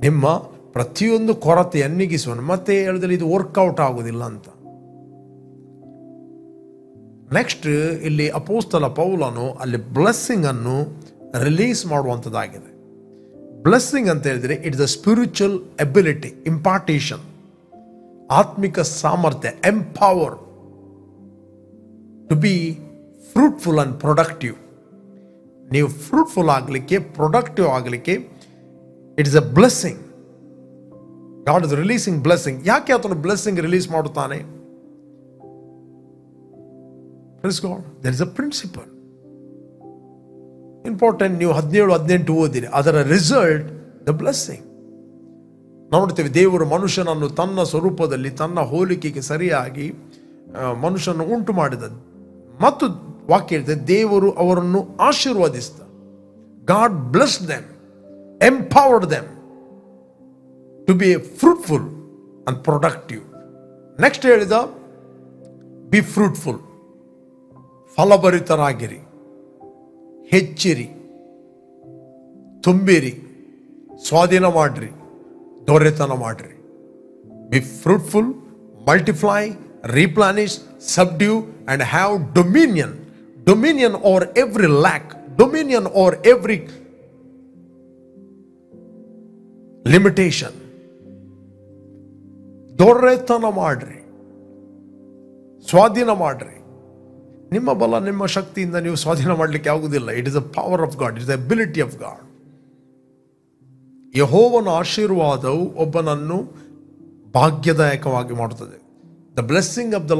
ನಿಮ್ಮ ಪ್ರತಿಯೊಂದು ಕೊರತೆಯನ್ನು ನೀಗಿಸುವನು. ಮತ್ತೆ ಹೇಳಿದ್ರೆ ಇದು ವರ್ಕೌಟ್ ಆಗೋದಿಲ್ಲ ಅಂತ. ನೆಕ್ಸ್ಟ್ ಇಲ್ಲಿ ಅಪೊಸ್ತಲ ಪೌಲನು ಅಲ್ಲಿ ಬ್ಲೆಸ್ಸಿಂಗ್ ಅನ್ನು ರಿಲೀಸ್ ಮಾಡುವಂಥದ್ದಾಗಿದೆ. ಬ್ಲೆಸ್ಸಿಂಗ್ ಅಂತ ಹೇಳಿದ್ರೆ it is the spiritual ability, impartation, ಆತ್ಮಿಕ ಸಾಮರ್ಥ್ಯ, empower to be fruitful and productive. ನೀವು ಫ್ರೂಟ್ಫುಲ್ ಆಗಲಿಕ್ಕೆ, ಪ್ರೊಡಕ್ಟಿವ್ ಆಗಲಿಕ್ಕೆ it is a blessing. God is releasing blessing. ಯಾಕೆ ಆತನು ಬ್ಲೆಸ್ಸಿಂಗ್ ರಿಲೀಸ್ ಮಾಡುತ್ತಾನೆ? Praise God. There is a principle. Important. ನೀವು 17-18 ಓದಿರಿ, ಅದರ ರಿಸಲ್ಟ್ ದ ಬ್ಲೆಸ್ಸಿಂಗ್. ನಾವು ನೋಡ್ತೇವೆ, ದೇವರು ಮನುಷ್ಯನನ್ನು ತನ್ನ ಸ್ವರೂಪದಲ್ಲಿ ತನ್ನ ಹೋಲಿಕೆಗೆ ಸರಿಯಾಗಿ ಮನುಷ್ಯನನ್ನು ಉಂಟು ಮಾಡಿದ ಮತ್ತು ವಾಕ್ಯ ಹೇಳ್ತದೆ, ದೇವರು ಅವರನ್ನು ಆಶೀರ್ವದಿಸಿದ. God bless them, empowered them to be fruitful and productive. Next ಹೇಳಿದ, ಬಿ ಫ್ರೂಟ್ಫುಲ್, ಫಲಭರಿತರಾಗಿರಿ, ಹೆಚ್ಚಿರಿ, ತುಂಬಿರಿ, ಸ್ವಾಧೀನ ಮಾಡ್ರಿ, ದೊರೆತನ ಮಾಡ್ರಿ. Be fruitful, multiply, replenish, subdue and have dominion. Dominion over every lack, dominion over every limitation. ದೊರೆತನ ಮಾಡ್ರಿ, ಸ್ವಾಧೀನ ಮಾಡ್ರಿ. ನಿಮ್ಮ ಬಲ, ನಿಮ್ಮ ಶಕ್ತಿಯಿಂದ ನೀವು ಸ್ವಾಧೀನ ಮಾಡಲಿಕ್ಕೆ ಆಗುವುದಿಲ್ಲ. It is the power of god, it is the ability of god. ಯೆಹೋವನ ಆಶೀರ್ವಾದವು ಒಬ್ಬನನ್ನು ಭಾಗ್ಯದಾಯಕವಾಗಿ ಮಾಡುತ್ತದೆ. The blessing of the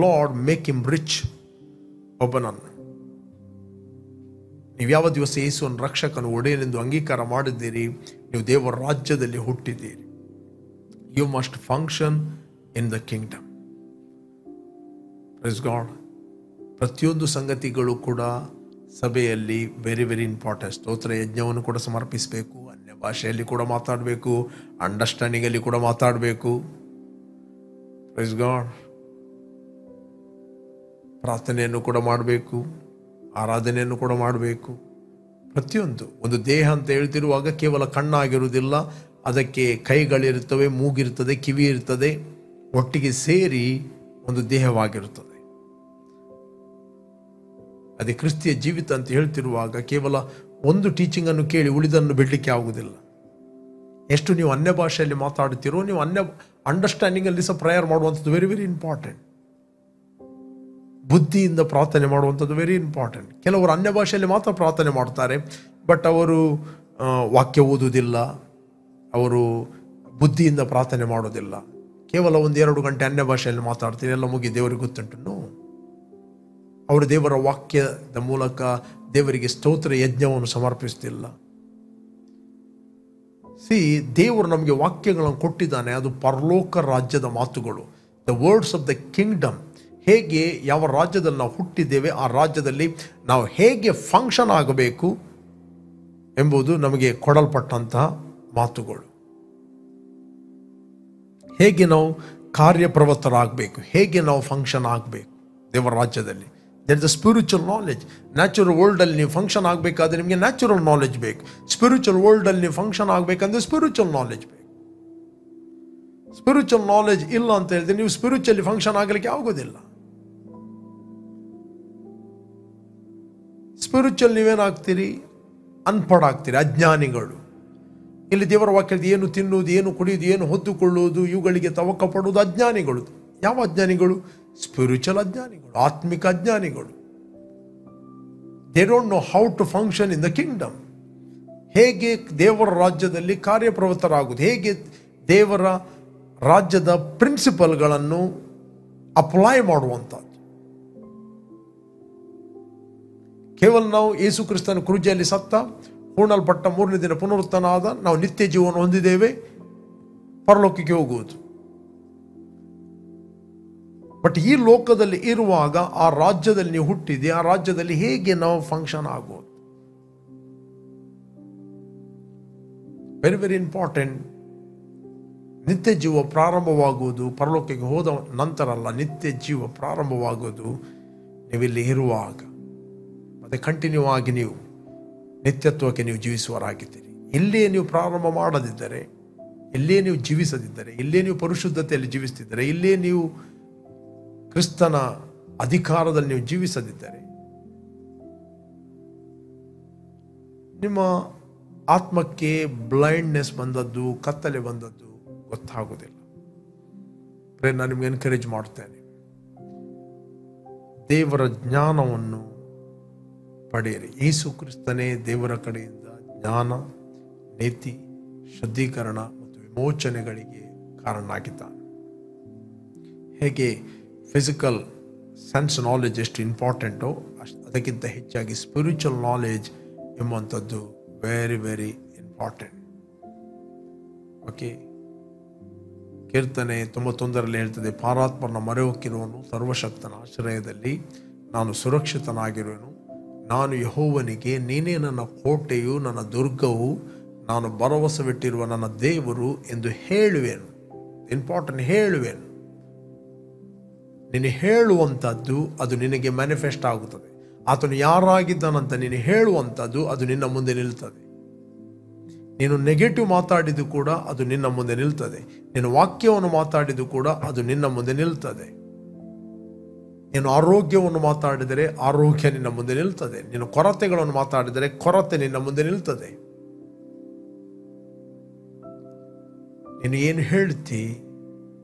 lord make him rich. ಒಬ್ಬನನ್ನು ನೀವು ಯಾವ ದಿವಸ ಯೇಸುವನ್ನು ರಕ್ಷಕನು ಒಡೆಯನೆಂದು ಅಂಗೀಕಾರ ಮಾಡಿದ್ದೀರಿ, ನೀವು ದೇವರ ರಾಜ್ಯದಲ್ಲಿ ಹುಟ್ಟಿದ್ದೀರಿ. You must function in the kingdom. Praise God. ಪ್ರತಿಯೊಂದು ಸಂಗತಿಗಳು ಕೂಡ ಸಭೆಯಲ್ಲಿ ವೆರಿ ವೆರಿ ಇಂಪಾರ್ಟೆಂಟ್. ಸ್ತೋತ್ರ ಯಜ್ಞವನ್ನು ಕೂಡ ಸಮರ್ಪಿಸಬೇಕು, ಅನ್ಯ ಭಾಷೆಯಲ್ಲಿ ಕೂಡ ಮಾತಾಡಬೇಕು, ಅಂಡರ್ಸ್ಟ್ಯಾಂಡಿಂಗಲ್ಲಿ ಕೂಡ ಮಾತಾಡಬೇಕು. Praise God. ಪ್ರಾರ್ಥನೆಯನ್ನು ಕೂಡ ಮಾಡಬೇಕು, ಆರಾಧನೆಯನ್ನು ಕೂಡ ಮಾಡಬೇಕು. ಪ್ರತಿಯೊಂದು ಒಂದು ದೇಹ ಅಂತ ಹೇಳ್ತಿರುವಾಗ ಕೇವಲ ಕಣ್ಣಾಗಿರುವುದಿಲ್ಲ, ಅದಕ್ಕೆ ಕೈಗಳಿರುತ್ತವೆ, ಮೂಗಿರ್ತದೆ, ಕಿವಿ ಇರ್ತದೆ, ಒಟ್ಟಿಗೆ ಸೇರಿ ಒಂದು ದೇಹವಾಗಿರುತ್ತದೆ. ಅದೇ ಕ್ರಿಸ್ತಿಯ ಜೀವಿತ ಅಂತ ಹೇಳ್ತಿರುವಾಗ ಕೇವಲ ಒಂದು ಟೀಚಿಂಗ್ ಅನ್ನು ಕೇಳಿ ಉಳಿದನ್ನು ಬಿಡಲಿಕ್ಕೆ ಆಗುವುದಿಲ್ಲ. ಎಷ್ಟು ನೀವು ಅನ್ಯ ಭಾಷೆಯಲ್ಲಿ ಮಾತಾಡುತ್ತೀರೋ, ನೀವು ಅನ್ಯ ಅಂಡರ್ಸ್ಟ್ಯಾಂಡಿಂಗ್ ಅಲ್ಲಿ ಸಹ ಪ್ರೇಯರ್ ಮಾಡುವಂಥದ್ದು ವೆರಿ ವೆರಿ ಇಂಪಾರ್ಟೆಂಟ್. ಬುದ್ಧಿಯಿಂದ ಪ್ರಾರ್ಥನೆ ಮಾಡುವಂಥದ್ದು ವೆರಿ ಇಂಪಾರ್ಟೆಂಟ್. ಕೆಲವರು ಅನ್ಯ ಭಾಷೆಯಲ್ಲಿ ಮಾತ್ರ ಪ್ರಾರ್ಥನೆ ಮಾಡ್ತಾರೆ, ಬಟ್ ಅವರು ವಾಕ್ಯ ಓದುವುದಿಲ್ಲ, ಅವರು ಬುದ್ಧಿಯಿಂದ ಪ್ರಾರ್ಥನೆ ಮಾಡೋದಿಲ್ಲ. ಕೇವಲ 1-2 ಗಂಟೆ ಅನ್ಯ ಭಾಷೆಯಲ್ಲಿ ಮಾತಾಡ್ತೀವಿ, ಎಲ್ಲ ಮುಗಿ ದೇವರಿಗೆ ಗೊತ್ತುಂಟು. ಅವರು ದೇವರ ವಾಕ್ಯದ ಮೂಲಕ ದೇವರಿಗೆ ಸ್ತೋತ್ರ ಯಜ್ಞವನ್ನು ಸಮರ್ಪಿಸ್ತಿಲ್ಲ. ದೇವರು ನಮಗೆ ವಾಕ್ಯಗಳನ್ನು ಕೊಟ್ಟಿದ್ದಾನೆ, ಅದು ಪರಲೋಕ ರಾಜ್ಯದ ಮಾತುಗಳು, the words of the kingdom. ಹೇಗೆ ಯಾವ ರಾಜ್ಯದಲ್ಲಿ ನಾವು ಹುಟ್ಟಿದ್ದೇವೆ, ಆ ರಾಜ್ಯದಲ್ಲಿ ನಾವು ಹೇಗೆ ಫಂಕ್ಷನ್ ಆಗಬೇಕು ಎಂಬುದು ನಮಗೆ ಕೊಡಲ್ಪಟ್ಟಂತಹ ಮಾತುಗಳು. ಹೇಗೆ ನಾವು ಕಾರ್ಯಪ್ರವೃತ್ತರಾಗಬೇಕು, ಹೇಗೆ ನಾವು ಫಂಕ್ಷನ್ ಆಗಬೇಕು ದೇವರ ರಾಜ್ಯದಲ್ಲಿ. That is the spiritual knowledge. Natural ವರ್ಲ್ಡಲ್ಲಿ ನೀವು ಫಂಕ್ಷನ್ ಆಗಬೇಕಾದ್ರೆ ನಿಮಗೆ ನ್ಯಾಚುರಲ್ ನಾಲೆಜ್ ಬೇಕು. ಸ್ಪಿರಿಚುವಲ್ ವರ್ಲ್ಡಲ್ಲಿ ನೀವು ಫಂಕ್ಷನ್ ಆಗಬೇಕಂದ್ರೆ ಸ್ಪಿರಿಚುವಲ್ ನಾಲೆಜ್ ಬೇಕು. ಸ್ಪಿರಿಚುವಲ್ ನಾಲೆಜ್ ಇಲ್ಲ ಅಂತ ಹೇಳಿದ್ರೆ ನೀವು ಸ್ಪಿರಿಚುವಲಿ ಫಂಕ್ಷನ್ ಆಗಲಿಕ್ಕೆ ಆಗೋದಿಲ್ಲ. ಸ್ಪಿರಿಚುವಲ್ ನೀವೇನಾಗ್ತೀರಿ? ಅನ್ಪಡ್ ಆಗ್ತೀರಿ, ಅಜ್ಞಾನಿಗಳು. ಇಲ್ಲಿ ದೇವರ ವಾಕ್ಯದ ಏನು ತಿನ್ನುವುದು, ಏನು ಕುಡಿಯುವುದು, ಏನು ಹೊತ್ತುಕೊಳ್ಳುವುದು, ಇವುಗಳಿಗೆ ತವಕ ಪಡುವುದು ಅಜ್ಞಾನಿಗಳು. ಯಾವ ಅಜ್ಞಾನಿಗಳು? ಸ್ಪಿರಿಚುವಲ್ ಅಜ್ಞಾನಿಗಳು, ಆತ್ಮಿಕ ಅಜ್ಞಾನಿಗಳು. They don't know how to function in the kingdom. ಹೇಗೆ ದೇವರ ರಾಜ್ಯದಲ್ಲಿ ಕಾರ್ಯಪ್ರವೃತ್ತರಾಗುವುದು, ಹೇಗೆ ದೇವರ ರಾಜ್ಯದ ಪ್ರಿನ್ಸಿಪಲ್ಗಳನ್ನು ಅಪ್ಲೈ ಮಾಡುವಂಥದ್ದು. ಕೇವಲ ನಾವು ಯೇಸು ಕ್ರಿಸ್ತನ ಕ್ರೂಜೆಯಲ್ಲಿ ಸತ್ತ, ಹೂಣಲ್ಪಟ್ಟ 3ನೇ ದಿನ ಪುನರುತ್ಥಾನ ಆದ, ನಾವು ನಿತ್ಯ ಜೀವನ ಹೊಂದಿದ್ದೇವೆ, ಪರಲೋಕಕ್ಕೆ ಹೋಗುವುದು. ಬಟ್ ಈ ಲೋಕದಲ್ಲಿ ಇರುವಾಗ ಆ ರಾಜ್ಯದಲ್ಲಿ ನೀವು ಹುಟ್ಟಿದೆ, ಆ ರಾಜ್ಯದಲ್ಲಿ ಹೇಗೆ ನಾವು ಫಂಕ್ಷನ್ ಆಗೋದು ವೆರಿ ವೆರಿ ಇಂಪಾರ್ಟೆಂಟ್. ನಿತ್ಯ ಜೀವ ಪ್ರಾರಂಭವಾಗುವುದು ಪರಲೋಕಕ್ಕೆ ಹೋದ ನಂತರ ಅಲ್ಲ, ನಿತ್ಯ ಜೀವ ಪ್ರಾರಂಭವಾಗುವುದು ನೀವಿಲ್ಲಿ ಇರುವಾಗ. ಮತ್ತೆ ಕಂಟಿನ್ಯೂ ಆಗಿ ನೀವು ನಿತ್ಯತ್ವಕ್ಕೆ ನೀವು ಜೀವಿಸುವರಾಗಿದ್ದೀರಿ. ಇಲ್ಲೇ ನೀವು ಪ್ರಾರಂಭ ಮಾಡದಿದ್ದರೆ, ಇಲ್ಲೇ ನೀವು ಜೀವಿಸದಿದ್ದರೆ, ಇಲ್ಲೇ ನೀವು ಪರಿಶುದ್ಧತೆಯಲ್ಲಿ ಜೀವಿಸ್ತಿದ್ದರೆ, ಇಲ್ಲೇ ನೀವು ಕ್ರಿಸ್ತನ ಅಧಿಕಾರದಲ್ಲಿ ನೀವು ಜೀವಿಸದಿದ್ದರೆ ನಿಮ್ಮ ಆತ್ಮಕ್ಕೆ ಬ್ಲೈಂಡ್ನೆಸ್ ಬಂದದ್ದು, ಕತ್ತಲೆ ಬಂದದ್ದು ಗೊತ್ತಾಗುವುದಿಲ್ಲ. ನಾನು ನಿಮ್ಗೆ ಎನ್ಕರೇಜ್ ಮಾಡ್ತೇನೆ, ದೇವರ ಜ್ಞಾನವನ್ನು ಪಡೆಯಿರಿ. ಯೇಸು ಕ್ರಿಸ್ತನೇ ದೇವರ ಕಡೆಯಿಂದ ಜ್ಞಾನ, ನೀತಿ, ಶುದ್ಧೀಕರಣ ಮತ್ತು ವಿಮೋಚನೆಗಳಿಗೆ ಕಾರಣ ಆಗಿದ್ದಾನೆ. ಹೇಗೆ ಫಿಸಿಕಲ್ ಸೆನ್ಸ್ ನಾಲೆಜ್ ಎಷ್ಟು ಇಂಪಾರ್ಟೆಂಟೋ ಅದಕ್ಕಿಂತ ಹೆಚ್ಚಾಗಿ ಸ್ಪಿರಿಚುವಲ್ ನಾಲೆಜ್ ಎಂಬುವಂಥದ್ದು ವೆರಿ ವೆರಿ ಇಂಪಾರ್ಟೆಂಟ್. ಓಕೆ, ಕೀರ್ತನೆ 91ರಲ್ಲಿ ಹೇಳ್ತದೆ, ಪಾರಾತ್ಮನ ಮೊರೆ ಹೊಕ್ಕಿರುವನು, ಸರ್ವಶಕ್ತನ ಆಶ್ರಯದಲ್ಲಿ ನಾನು ಸುರಕ್ಷಿತನಾಗಿರುವೆನು. ನಾನು ಯೆಹೋವನಿಗೆ, ನೀನೇ ನನ್ನ ಕೋಟೆಯು, ನನ್ನ ದುರ್ಗವು, ನಾನು ಭರವಸವಿಟ್ಟಿರುವ ನನ್ನ ದೇವರು ಎಂದು ಹೇಳುವೆನು. ಇಂಪಾರ್ಟೆಂಟ್, ಹೇಳುವೆನು. ನೀನು ಹೇಳುವಂಥದ್ದು ಅದು ನಿನಗೆ ಮ್ಯಾನಿಫೆಸ್ಟ್ ಆಗುತ್ತದೆ. ಆತನು ಯಾರಾಗಿದ್ದಾನಂತ ನೀನು ಹೇಳುವಂಥದ್ದು ಅದು ನಿನ್ನ ಮುಂದೆ ನಿಲ್ತದೆ. ನೀನು ನೆಗೆಟಿವ್ ಮಾತಾಡಿದ್ದು ಕೂಡ ಅದು ನಿನ್ನ ಮುಂದೆ ನಿಲ್ತದೆ. ನೀನು ವಾಕ್ಯವನ್ನು ಮಾತಾಡಿದ್ದು ಕೂಡ ಅದು ನಿನ್ನ ಮುಂದೆ ನಿಲ್ತದೆ. ನೀನು ಆರೋಗ್ಯವನ್ನು ಮಾತಾಡಿದರೆ ಆರೋಗ್ಯ ನಿನ್ನ ಮುಂದೆ ನಿಲ್ತದೆ. ನೀನು ಕೊರತೆಗಳನ್ನು ಮಾತಾಡಿದರೆ ಕೊರತೆ ನಿನ್ನ ಮುಂದೆ ನಿಲ್ತದೆ. ನೀನು ಏನು ಹೇಳ್ತಿ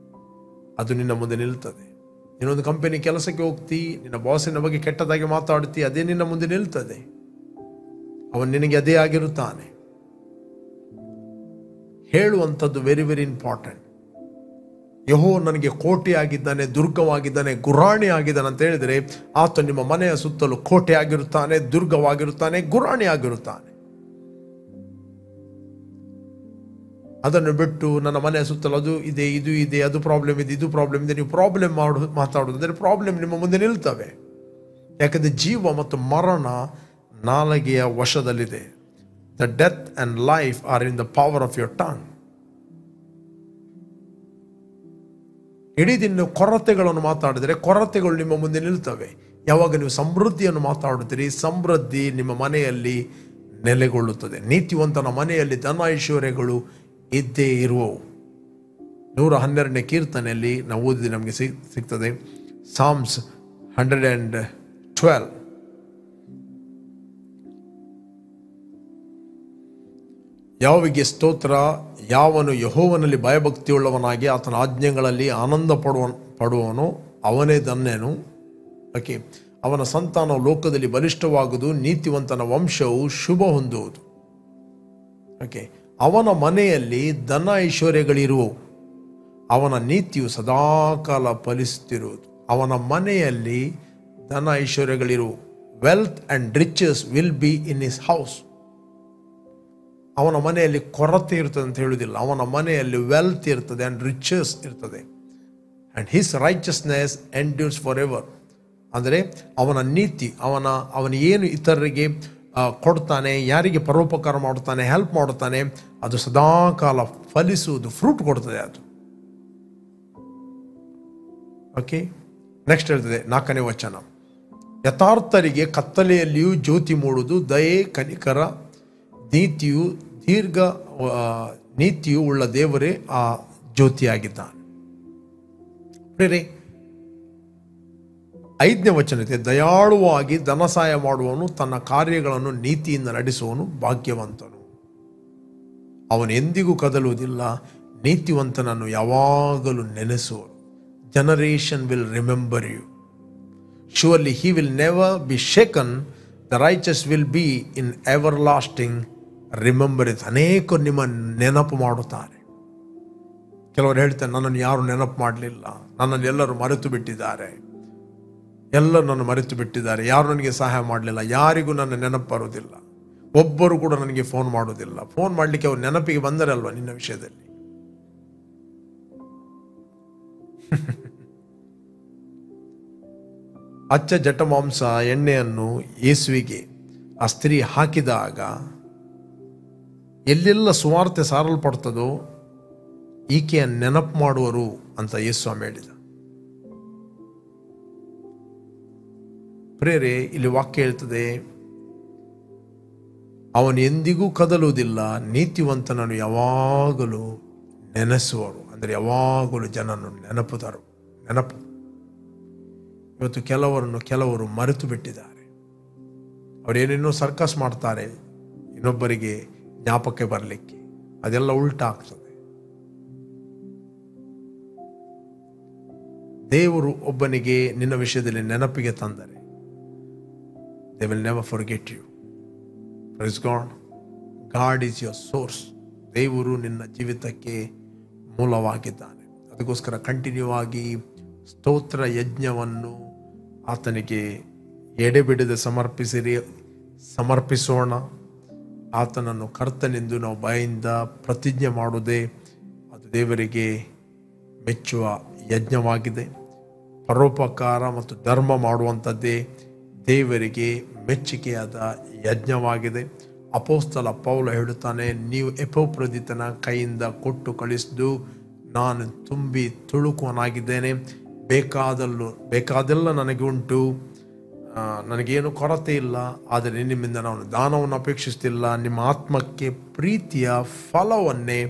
ಅದು ನಿನ್ನ ಮುಂದೆ ನಿಲ್ತದೆ. ನೀನೊಂದು ಕಂಪನಿ ಕೆಲಸಕ್ಕೆ ಹೋಗ್ತಿ, ನಿನ್ನ ಬಾಸಿನ ಬಗ್ಗೆ ಕೆಟ್ಟದಾಗಿ ಮಾತಾಡ್ತಿ, ಅದೇ ನಿನ್ನ ಮುಂದೆ ನಿಲ್ತದೆ. ಅವನು ನಿನಗೆ ಅದೇ ಆಗಿರುತ್ತಾನೆ. ಹೇಳುವಂಥದ್ದು ವೆರಿ ವೆರಿ ಇಂಪಾರ್ಟೆಂಟ್. ಯೆಹೋವ ನನಗೆ ಕೋಟೆ ಆಗಿದ್ದಾನೆ, ದುರ್ಗವಾಗಿದ್ದಾನೆ, ಗುರಾಣಿ ಆಗಿದ್ದಾನೆ ಅಂತ ಹೇಳಿದರೆ ಆತ ನಿಮ್ಮ ಮನೆಯ ಸುತ್ತಲೂ ಕೋಟೆ ಆಗಿರುತ್ತಾನೆ, ದುರ್ಗವಾಗಿರುತ್ತಾನೆ, ಗುರಾಣಿ ಆಗಿರುತ್ತಾನೆ. ಅದನ್ನು ಬಿಟ್ಟು ನನ್ನ ಮನೆಯ ಸುತ್ತಲೂ ಅದು ಇದೆ, ಇದು ಇದೆ, ಅದು ಪ್ರಾಬ್ಲಮ್ ಇದೆ, ಇದು ಪ್ರಾಬ್ಲಮ್ ಇದೆ, ನೀವು ಪ್ರಾಬ್ಲಮ್ ಮಾತಾಡೋದಾದರೆ ಪ್ರಾಬ್ಲಮ್ ನಿಮ್ಮ ಮುಂದೆ ನಿಲ್ತವೆ. ಯಾಕಂದರೆ ಜೀವ ಮತ್ತು ಮರಣ ನಾಲಿಗೆಯ ವಶದಲ್ಲಿದೆ. The death and life are in the power of your tongue. ಇಡೀ ದಿನ ಕೊರತೆಗಳನ್ನು ಮಾತಾಡಿದರೆ ಕೊರತೆಗಳು ನಿಮ್ಮ ಮುಂದೆ ನಿಲ್ತವೆ. ಯಾವಾಗ ನೀವು ಸಮೃದ್ಧಿಯನ್ನು ಮಾತಾಡುತ್ತೀರಿ, ಸಮೃದ್ಧಿ ನಿಮ್ಮ ಮನೆಯಲ್ಲಿ ನೆಲೆಗೊಳ್ಳುತ್ತದೆ. ನೀತಿವಂತನ ಮನೆಯಲ್ಲಿ ಧನ ಐಶ್ವರ್ಯಗಳು ಇದ್ದೇ ಇರುವವು. 112ನೇ ಕೀರ್ತನೆಯಲ್ಲಿ ನಾವು ಓದಿದ್ರೆ ನಮಗೆ ಸಿಗ್ತದೆ. ಸಾಮ್ಸ್ 112. ಯಾವಿಗೆ ಸ್ತೋತ್ರ, ಯಾವನು ಯೆಹೋವನಲ್ಲಿ ಭಯಭಕ್ತಿಯುಳ್ಳವನಾಗಿ ಆತನ ಆಜ್ಞೆಗಳಲ್ಲಿ ಆನಂದ ಪಡುವವನು ಅವನೇ ಧನ್ಯನು. ಓಕೆ, ಅವನ ಸಂತಾನವು ಲೋಕದಲ್ಲಿ ಬಲಿಷ್ಠವಾಗುವುದು, ನೀತಿವಂತನ ವಂಶವು ಶುಭ ಹೊಂದುವುದು. ಓಕೆ, ಅವನ ಮನೆಯಲ್ಲಿ ಧನ ಐಶ್ವರ್ಯಗಳಿರುವವು, ಅವನ ನೀತಿಯು ಸದಾಕಾಲ ಫಲಿಸುತ್ತಿರುವುದು. ಅವನ ಮನೆಯಲ್ಲಿ ಧನ ಐಶ್ವರ್ಯಗಳಿರುವು. Wealth and riches will be in his house. ಅವನ ಮನೆಯಲ್ಲಿ ಕೊರತೆ ಇರ್ತದೆ ಅಂತ ಹೇಳುವುದಿಲ್ಲ. ಅವನ ಮನೆಯಲ್ಲಿ ವೆಲ್ತ್ ಇರ್ತದೆ ಆ್ಯಂಡ್ ರಿಚಸ್ ಇರ್ತದೆ. And his righteousness endures for ever. ಅಂದರೆ ಅವನ ನೀತಿ, ಅವನ ಏನು ಇತರರಿಗೆ ಕೊಡ್ತಾನೆ, ಯಾರಿಗೆ ಪರೋಪಕಾರ ಮಾಡುತ್ತಾನೆ, ಹೆಲ್ಪ್ ಮಾಡುತ್ತಾನೆ, ಅದು ಸದಾಕಾಲ ಫಲಿಸುವುದು, ಫ್ರೂಟ್ ಕೊಡ್ತದೆ ಅದು. ಓಕೆ, ನೆಕ್ಸ್ಟ್ ಹೇಳ್ತದೆ 4ನೇ ವಚನ. ಯಥಾರ್ಥರಿಗೆ ಕತ್ತಲೆಯಲ್ಲಿಯೂ ಜ್ಯೋತಿ ಮೂಡುವುದು, ದಯೆ ಕನಿಕರ ನೀತಿಯು ಉಳ್ಳ ದೇವರೇ ಆ ಜ್ಯೋತಿಯಾಗಿದ್ದಾನೆ. 5ನೇ ವಚನ ಇದೆ. ದಯಾಳುವಾಗಿ ಧನ ಸಹಾಯ ಮಾಡುವವನು, ತನ್ನ ಕಾರ್ಯಗಳನ್ನು ನೀತಿಯಿಂದ ನಡೆಸುವವನು ಭಾಗ್ಯವಂತನು. ಅವನು ಎಂದಿಗೂ ಕದಲುವುದಿಲ್ಲ, ನೀತಿವಂತನನ್ನು ಯಾವಾಗಲೂ ನೆನೆಸುವನು. Generation will remember you. Surely he will never be shaken. The righteous will be in everlasting remembrance. ಅನೇಕರು ನಿಮ್ಮ ನೆನಪು ಮಾಡುತ್ತಾರೆ. ಕೆಲವರು ಹೇಳ್ತಾರೆ, ನನ್ನನ್ನು ಯಾರು ನೆನಪು ಮಾಡಲಿಲ್ಲ, ನನ್ನನ್ನು ಎಲ್ಲರೂ ಮರೆತು ಬಿಟ್ಟಿದ್ದಾರೆ, ಎಲ್ಲರೂ ನನ್ನ ಮರೆತು ಬಿಟ್ಟಿದ್ದಾರೆ, ಯಾರು ನನಗೆ ಸಹಾಯ ಮಾಡಲಿಲ್ಲ, ಯಾರಿಗೂ ನನ್ನ ನೆನಪು ಬರುವುದಿಲ್ಲ, ಒಬ್ಬರು ಕೂಡ ನನಗೆ ಫೋನ್ ಮಾಡೋದಿಲ್ಲ. ಫೋನ್ ಮಾಡಲಿಕ್ಕೆ ಅವ್ರು ನೆನಪಿಗೆ ಬಂದರೆ ಅಲ್ವಾ ನಿನ್ನ ವಿಷಯದಲ್ಲಿ. ಅಚ್ಚ ಜಟಮಾಂಸ ಎಣ್ಣೆಯನ್ನು ಯೇಸುವಿಗೆ ಆ ಸ್ತ್ರೀ ಹಾಕಿದಾಗ ಎಲ್ಲೆಲ್ಲ ಸುವಾರ್ತೆ ಸಾರಲ್ಪಡ್ತದೋ ಈಕೆಯ ನೆನಪು ಮಾಡುವರು ಅಂತ ಯೇಸು ಸ್ವಾಮಿ ಹೇಳಿದ. ಪ್ರೇರೆ, ಇಲ್ಲಿ ವಾಕ್ಯ ಹೇಳ್ತದೆ, ಅವನು ಎಂದಿಗೂ ಕದಲುವುದಿಲ್ಲ, ನೀತಿವಂತನನ್ನು ಯಾವಾಗಲೂ ನೆನೆಸುವರು. ಅಂದರೆ ಯಾವಾಗಲೂ ಜನನನ್ನು ನೆನಪು. ಇವತ್ತು ಕೆಲವರು ಮರೆತು ಬಿಟ್ಟಿದ್ದಾರೆ. ಅವರೇನೇನೋ ಸರ್ಕಸ್ ಮಾಡ್ತಾರೆ ಇನ್ನೊಬ್ಬರಿಗೆ ಜ್ಞಾಪಕ ಬರಲಿಕ್ಕೆ. ಅದೆಲ್ಲ ಉಲ್ಟಾ ಆಗ್ತದೆ. ದೇವರು ಒಬ್ಬನಿಗೆ ನಿನ್ನ ವಿಷಯದಲ್ಲಿ ನೆನಪಿಗೆ ತಂದರೆ they will never forget you. Praise God. God is your source. ದೇವರು ನಿನ್ನ ಜೀವಿತಕ್ಕೆ ಮೂಲವಾಗಿದ್ದಾನೆ. ಅದಕ್ಕೋಸ್ಕರ ಕಂಟಿನ್ಯೂ ಆಗಿ ಸ್ತೋತ್ರ ಯಜ್ಞವನ್ನು ಆತನಿಗೆ ಎಡೆಬಿಡದೆ ಸಮರ್ಪಿಸೋಣ. ಆತನನ್ನು ಕರ್ತನೆಂದು ನಾವು ಬಾಯಿಂದ ಪ್ರತಿಜ್ಞೆ ಮಾಡುವುದೇ ಅದು ದೇವರಿಗೆ ಮೆಚ್ಚುವ ಯಜ್ಞವಾಗಿದೆ. ಪರೋಪಕಾರ ಮತ್ತು ಧರ್ಮ ಮಾಡುವಂಥದ್ದೇ ದೇವರಿಗೆ ಮೆಚ್ಚುಗೆಯಾದ ಯಜ್ಞವಾಗಿದೆ. ಅಪೊಸ್ತಲ ಪೌಲ ಹೇಳುತ್ತಾನೆ, ನೀವು ಎಪೋಪ್ರದಿತನ ಕೈಯಿಂದ ಕೊಟ್ಟು ಕಳಿಸಿದ್ದು ನಾನು ತುಂಬಿ ತುಳುಕುವನಾಗಿದ್ದೇನೆ. ಬೇಕಾದೆಲ್ಲ ನನಗೆ ಉಂಟು, ನನಗೇನು ಕೊರತೆ ಇಲ್ಲ. ಆದರೆ ನಿಮ್ಮಿಂದ ನಾನು ದಾನವನ್ನು ಅಪೇಕ್ಷಿಸ್ತಿಲ್ಲ, ನಿಮ್ಮ ಆತ್ಮಕ್ಕೆ ಪ್ರೀತಿಯ ಫಲವನ್ನೇ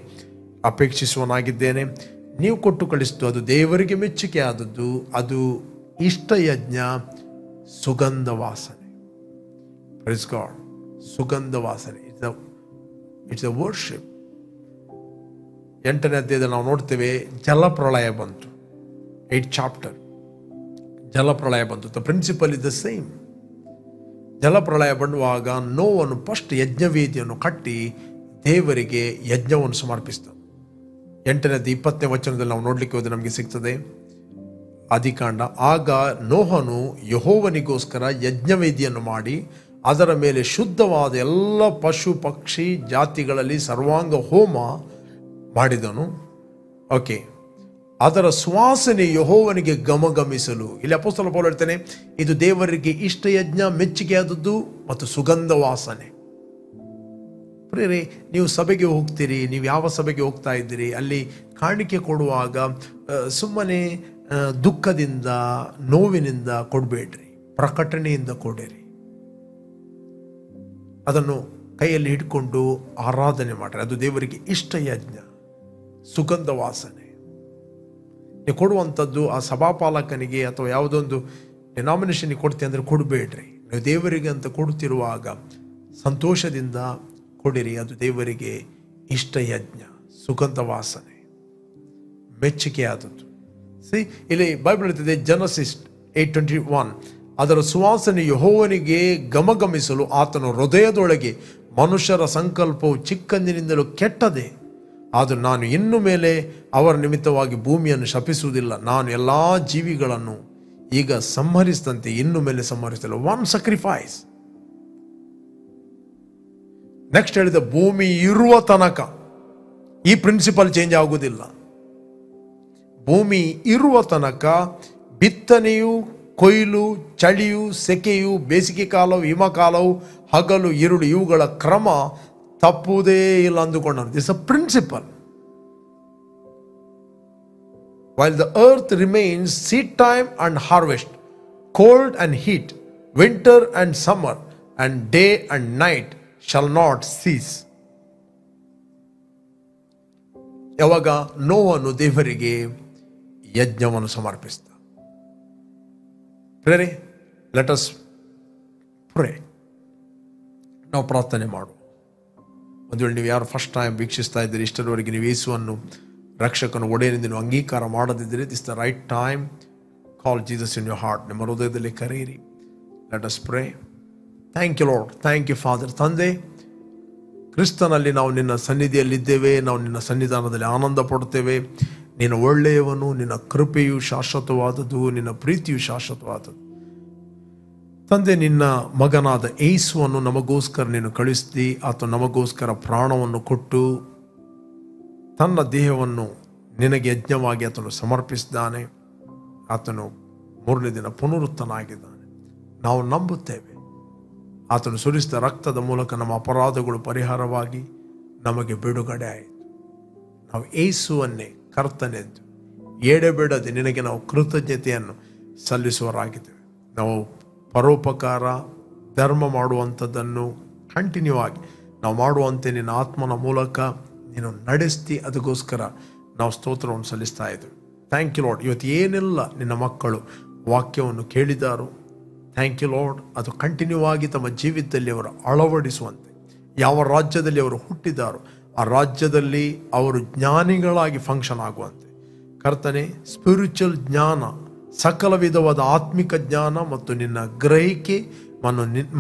ಅಪೇಕ್ಷಿಸುವನಾಗಿದ್ದೇನೆ. ನೀವು ಕೊಟ್ಟು ಕಳಿಸಿದ್ದು ಅದು ದೇವರಿಗೆ ಮೆಚ್ಚುಗೆ ಆದದ್ದು, ಅದು ಇಷ್ಟ ಯಜ್ಞ, ಸುಗಂಧ ವಾಸನೆ. Praise God. ಸುಗಂಧ ವಾಸನೆ, ಇಟ್ಸ್ ಅ ವರ್ಷಿಪ್. 8ನೇ ಅಧ್ಯಾಯದಲ್ಲಿ ನಾವು ನೋಡ್ತೇವೆ, ಜಲಪ್ರಳಯ ಬಂತು. 8th chapter, ಜಲಪ್ರಳಯ ಬಂತು. The principle is the same. ಜಲಪ್ರಳಯ ಬಂದುವಾಗ ನೋವನ್ನು ಫಸ್ಟ್ ಯಜ್ಞವೇದಿಯನ್ನು ಕಟ್ಟಿ ದೇವರಿಗೆ ಯಜ್ಞವನ್ನು ಸಮರ್ಪಿಸ್ತಾನೆ. 8ನೇದು 20ನೇ ವಚನದಲ್ಲಿ ನಾವು ನೋಡ್ಲಿಕ್ಕೆ ಹೋದ್ರೆ ನಮಗೆ ಸಿಗ್ತದೆ. ಆದಿಕಾಂಡ, ಆಗ ನೋಹನು ಯೆಹೋವನಿಗೋಸ್ಕರ ಯಜ್ಞವೇದಿಯನ್ನು ಮಾಡಿ ಅದರ ಮೇಲೆ ಶುದ್ಧವಾದ ಎಲ್ಲ ಪಶು ಪಕ್ಷಿ ಜಾತಿಗಳಲ್ಲಿ ಸರ್ವಾಂಗ ಹೋಮ ಮಾಡಿದನು. ಓಕೆ, ಅದರ ಸುವಾಸನೆ ಯೆಹೋವನಿಗೆ ಗಮಗಮಿಸಲು. ಇಲ್ಲಿ ಅಪೊಸ್ತಲ ಪೌಲ ಹೇಳ್ತಾನೆ, ಇದು ದೇವರಿಗೆ ಇಷ್ಟ ಯಜ್ಞ, ಮೆಚ್ಚುಗೆಯಾದದ್ದು ಮತ್ತು ಸುಗಂಧ ವಾಸನೆ. ಪ್ರಿಯರೇ, ನೀವು ಸಭೆಗೆ ಹೋಗ್ತೀರಿ, ನೀವು ಯಾವ ಸಭೆಗೆ ಹೋಗ್ತಾ ಇದ್ದೀರಿ, ಅಲ್ಲಿ ಕಾಣಿಕೆ ಕೊಡುವಾಗ ಸುಮ್ಮನೆ ದುಃಖದಿಂದ ನೋವಿನಿಂದ ಕೊಡಬೇಡ್ರಿ, ಪ್ರಕಟಣೆಯಿಂದ ಕೊಡಿರಿ. ಅದನ್ನು ಕೈಯಲ್ಲಿ ಹಿಡ್ಕೊಂಡು ಆರಾಧನೆ ಮಾಡ್ರಿ. ಅದು ದೇವರಿಗೆ ಇಷ್ಟ ಯಜ್ಞ, ಸುಗಂಧ ವಾಸನೆ. ನೀವು ಕೊಡುವಂಥದ್ದು ಆ ಸಭಾಪಾಲಕನಿಗೆ ಅಥವಾ ಯಾವುದೊಂದು ಡಿನಾಮಿನೇಷನ್ಗೆ ಕೊಡ್ತೀವಿ ಅಂದರೆ ಕೊಡಬೇಡ್ರಿ. ನೀವು ದೇವರಿಗೆ ಅಂತ ಕೊಡ್ತಿರುವಾಗ ಸಂತೋಷದಿಂದ ಕೊಡಿರಿ. ಅದು ದೇವರಿಗೆ ಇಷ್ಟ ಯಜ್ಞ, ಸುಗಂಧ ವಾಸನೆ, ಮೆಚ್ಚುಗೆ ಆದದ್ದು. ಇಲ್ಲಿ ಬೈಬಲ್ ಹೇಳ್ತಿದೆ, Genesis 8:21, ಅದರ ಸುವಾಸನೆ ಯೆಹೋವನಿಗೆ ಗಮಗಮಿಸಲು ಆತನ ಹೃದಯದೊಳಗೆ ಮನುಷ್ಯರ ಸಂಕಲ್ಪವು ಚಿಕ್ಕಂದಿನಿಂದಲೂ ಕೆಟ್ಟದೆ. ಆದರೂ ನಾನು ಇನ್ನು ಮೇಲೆ ಅವರ ನಿಮಿತ್ತವಾಗಿ ಭೂಮಿಯನ್ನು ಶಪಿಸುವುದಿಲ್ಲ. ನಾನು ಎಲ್ಲ ಜೀವಿಗಳನ್ನು ಈಗ ಸಂಹರಿಸಿದಂತೆ ಇನ್ನು ಮೇಲೆ ಸಂಹರಿಸಲು. One sacrifice. ನೆಕ್ಸ್ಟ್ ಹೇಳಿದ, ಭೂಮಿ ಇರುವ ತನಕ ಈ ಪ್ರಿನ್ಸಿಪಲ್ ಚೇಂಜ್ ಆಗುವುದಿಲ್ಲ. ಭೂಮಿ ಇರುವ ತನಕ ಬಿತ್ತನೆಯು, ಕೊಯ್ಲು, ಚಳಿಯು, ಸೆಕೆಯು, ಬೇಸಿಗೆ ಕಾಲವು, ಹಿಮಕಾಲವು, ಹಗಲು, ಇರುಳು, ಇವುಗಳ ಕ್ರಮ ತಪ್ಪುವುದೇ ಇಲ್ಲ ಅಂದುಕೊಂಡನು. This a principle. While the earth remains, seed time and harvest, cold and heat, winter and summer, and day and night shall not cease. ಯಾವಾಗ ನೋಹನು ದೇವರಿಗೆ ಯಜ್ಞವನ್ನು ಸಮರ್ಪಿಸಿದ. ಪ್ರೇರೆ, ಲೆಟ್ ಅಸ್ ಪ್ರೇ. ನಾವು ಪ್ರಾರ್ಥನೆ ಮಾಡುವ. ಒಂದು ವೇಳೆ ನೀವು ಯಾರು ಫಸ್ಟ್ ಟೈಮ್ ವೀಕ್ಷಿಸ್ತಾ ಇದ್ದೀರಿ, ಇಷ್ಟರವರೆಗೆ ನೀವು ಯೇಸುವನ್ನು ರಕ್ಷಕನ ಒಡೆಯನೆಂದು ನೀವು ಅಂಗೀಕಾರ ಮಾಡದಿದ್ದರೆ, this the right time. Call Jesus in your heart. ನಿಮ್ಮ ಹೃದಯದಲ್ಲಿ ಕರೆಯಿರಿ. Let us pray. Thank you Lord, thank you father. ತಂದೆ, ಕ್ರಿಸ್ತನಲ್ಲಿ ನಾವು ನಿನ್ನ ಸನ್ನಿಧಿಯಲ್ಲಿದ್ದೇವೆ. ನಾವು ನಿನ್ನ ಸನ್ನಿಧಾನದಲ್ಲಿ ಆನಂದ ಪಡುತ್ತೇವೆ. ನಿನ್ನ ಒಳ್ಳೆಯವನು, ನಿನ್ನ ಕೃಪೆಯು ಶಾಶ್ವತವಾದದ್ದು, ನಿನ್ನ ಪ್ರೀತಿಯು ಶಾಶ್ವತವಾದದ್ದು. ತಂದೆ, ನಿನ್ನ ಮಗನಾದ ಯೇಸುವನ್ನು ನಮಗೋಸ್ಕರ ನೀನು ಕಳಿಸಿದಿ. ಆತ ನಮಗೋಸ್ಕರ ಪ್ರಾಣವನ್ನು ಕೊಟ್ಟು ತನ್ನ ದೇಹವನ್ನು ನಿನಗೆ ಯಜ್ಞವಾಗಿ ಆತನು ಸಮರ್ಪಿಸಿದ್ದಾನೆ. ಆತನು 3ನೇ ದಿನ ಪುನರುತ್ಥನಾಗಿದ್ದಾನೆ. ನಾವು ನಂಬುತ್ತೇವೆ. ಆತನು ಸುರಿಸಿದ ರಕ್ತದ ಮೂಲಕ ನಮ್ಮ ಅಪರಾಧಗಳು ಪರಿಹಾರವಾಗಿ ನಮಗೆ ಬಿಡುಗಡೆ ಆಯಿತು. ನಾವು ಯೇಸುವನ್ನೇ ಕರ್ತನೆಂದು ಎಡೆಬಿಡದೆ ನಿನಗೆ ನಾವು ಕೃತಜ್ಞತೆಯನ್ನು ಸಲ್ಲಿಸುವರಾಗಿದ್ದೇವೆ. ನಾವು ಪರೋಪಕಾರ, ಧರ್ಮ ಮಾಡುವಂಥದ್ದನ್ನು ಕಂಟಿನ್ಯೂ ಆಗಿ ನಾವು ಮಾಡುವಂತೆ ನಿನ್ನ ಆತ್ಮನ ಮೂಲಕ ನೀನು ನಡೆಸ್ತಿ. ಅದಕ್ಕೋಸ್ಕರ ನಾವು ಸ್ತೋತ್ರವನ್ನು ಸಲ್ಲಿಸ್ತಾ ಇದ್ದೇವೆ. Thank you Lord. ಇವತ್ತು ಏನೆಲ್ಲ ನಿನ್ನ ಮಕ್ಕಳು ವಾಕ್ಯವನ್ನು ಕೇಳಿದಾರೋ, ಥ್ಯಾಂಕ್ ಯು ಲಾರ್ಡ್. ಅದು ಕಂಟಿನ್ಯೂ ಆಗಿ ತಮ್ಮ ಜೀವಿತದಲ್ಲಿ ಅವರು ಅಳವಡಿಸುವಂತೆ, ಯಾವ ರಾಜ್ಯದಲ್ಲಿ ಅವರು ಹುಟ್ಟಿದಾರೋ ಆ ರಾಜ್ಯದಲ್ಲಿ ಅವರು ಜ್ಞಾನಿಗಳಾಗಿ ಫಂಕ್ಷನ್ ಆಗುವಂತೆ ಕರ್ತನೆ, ಸ್ಪಿರಿಚುವಲ್ ಜ್ಞಾನ, ಸಕಲ ವಿಧವಾದ ಆತ್ಮಿಕ ಜ್ಞಾನ ಮತ್ತು ನಿನ್ನ ಗ್ರಹಿಕೆ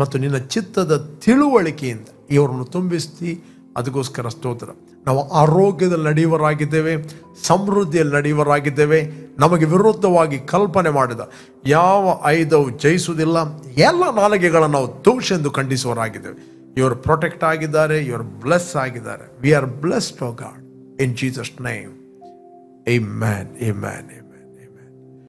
ಮತ್ತು ನಿನ್ನ ಚಿತ್ತದ ತಿಳುವಳಿಕೆಯಿಂದ ಇವರನ್ನು ತುಂಬಿಸ್ತಿ. ಅದಕ್ಕೋಸ್ಕರ ಸ್ತೋತ್ರ. ನಾವು ಆರೋಗ್ಯದಲ್ಲಿ ನಡೆಯುವರಾಗಿದ್ದೇವೆ, ಸಮೃದ್ಧಿಯಲ್ಲಿ ನಡೆಯುವರಾಗಿದ್ದೇವೆ. ನಮಗೆ ವಿರುದ್ಧವಾಗಿ ಕಲ್ಪನೆ ಮಾಡಿದ ಯಾವ ಆಯುಧವು ಜಯಿಸುವುದಿಲ್ಲ. ಎಲ್ಲ ನಾಲಿಗೆಗಳನ್ನು ನಾವು ದೋಷ ಎಂದು ಖಂಡಿಸುವರಾಗಿದ್ದೇವೆ. ಇವರು ಪ್ರೊಟೆಕ್ಟ್ ಆಗಿದ್ದಾರೆ, ಇವರು ಬ್ಲೆಸ್ ಆಗಿದ್ದಾರೆ. We are blessed O God in Jesus name. Amen, amen.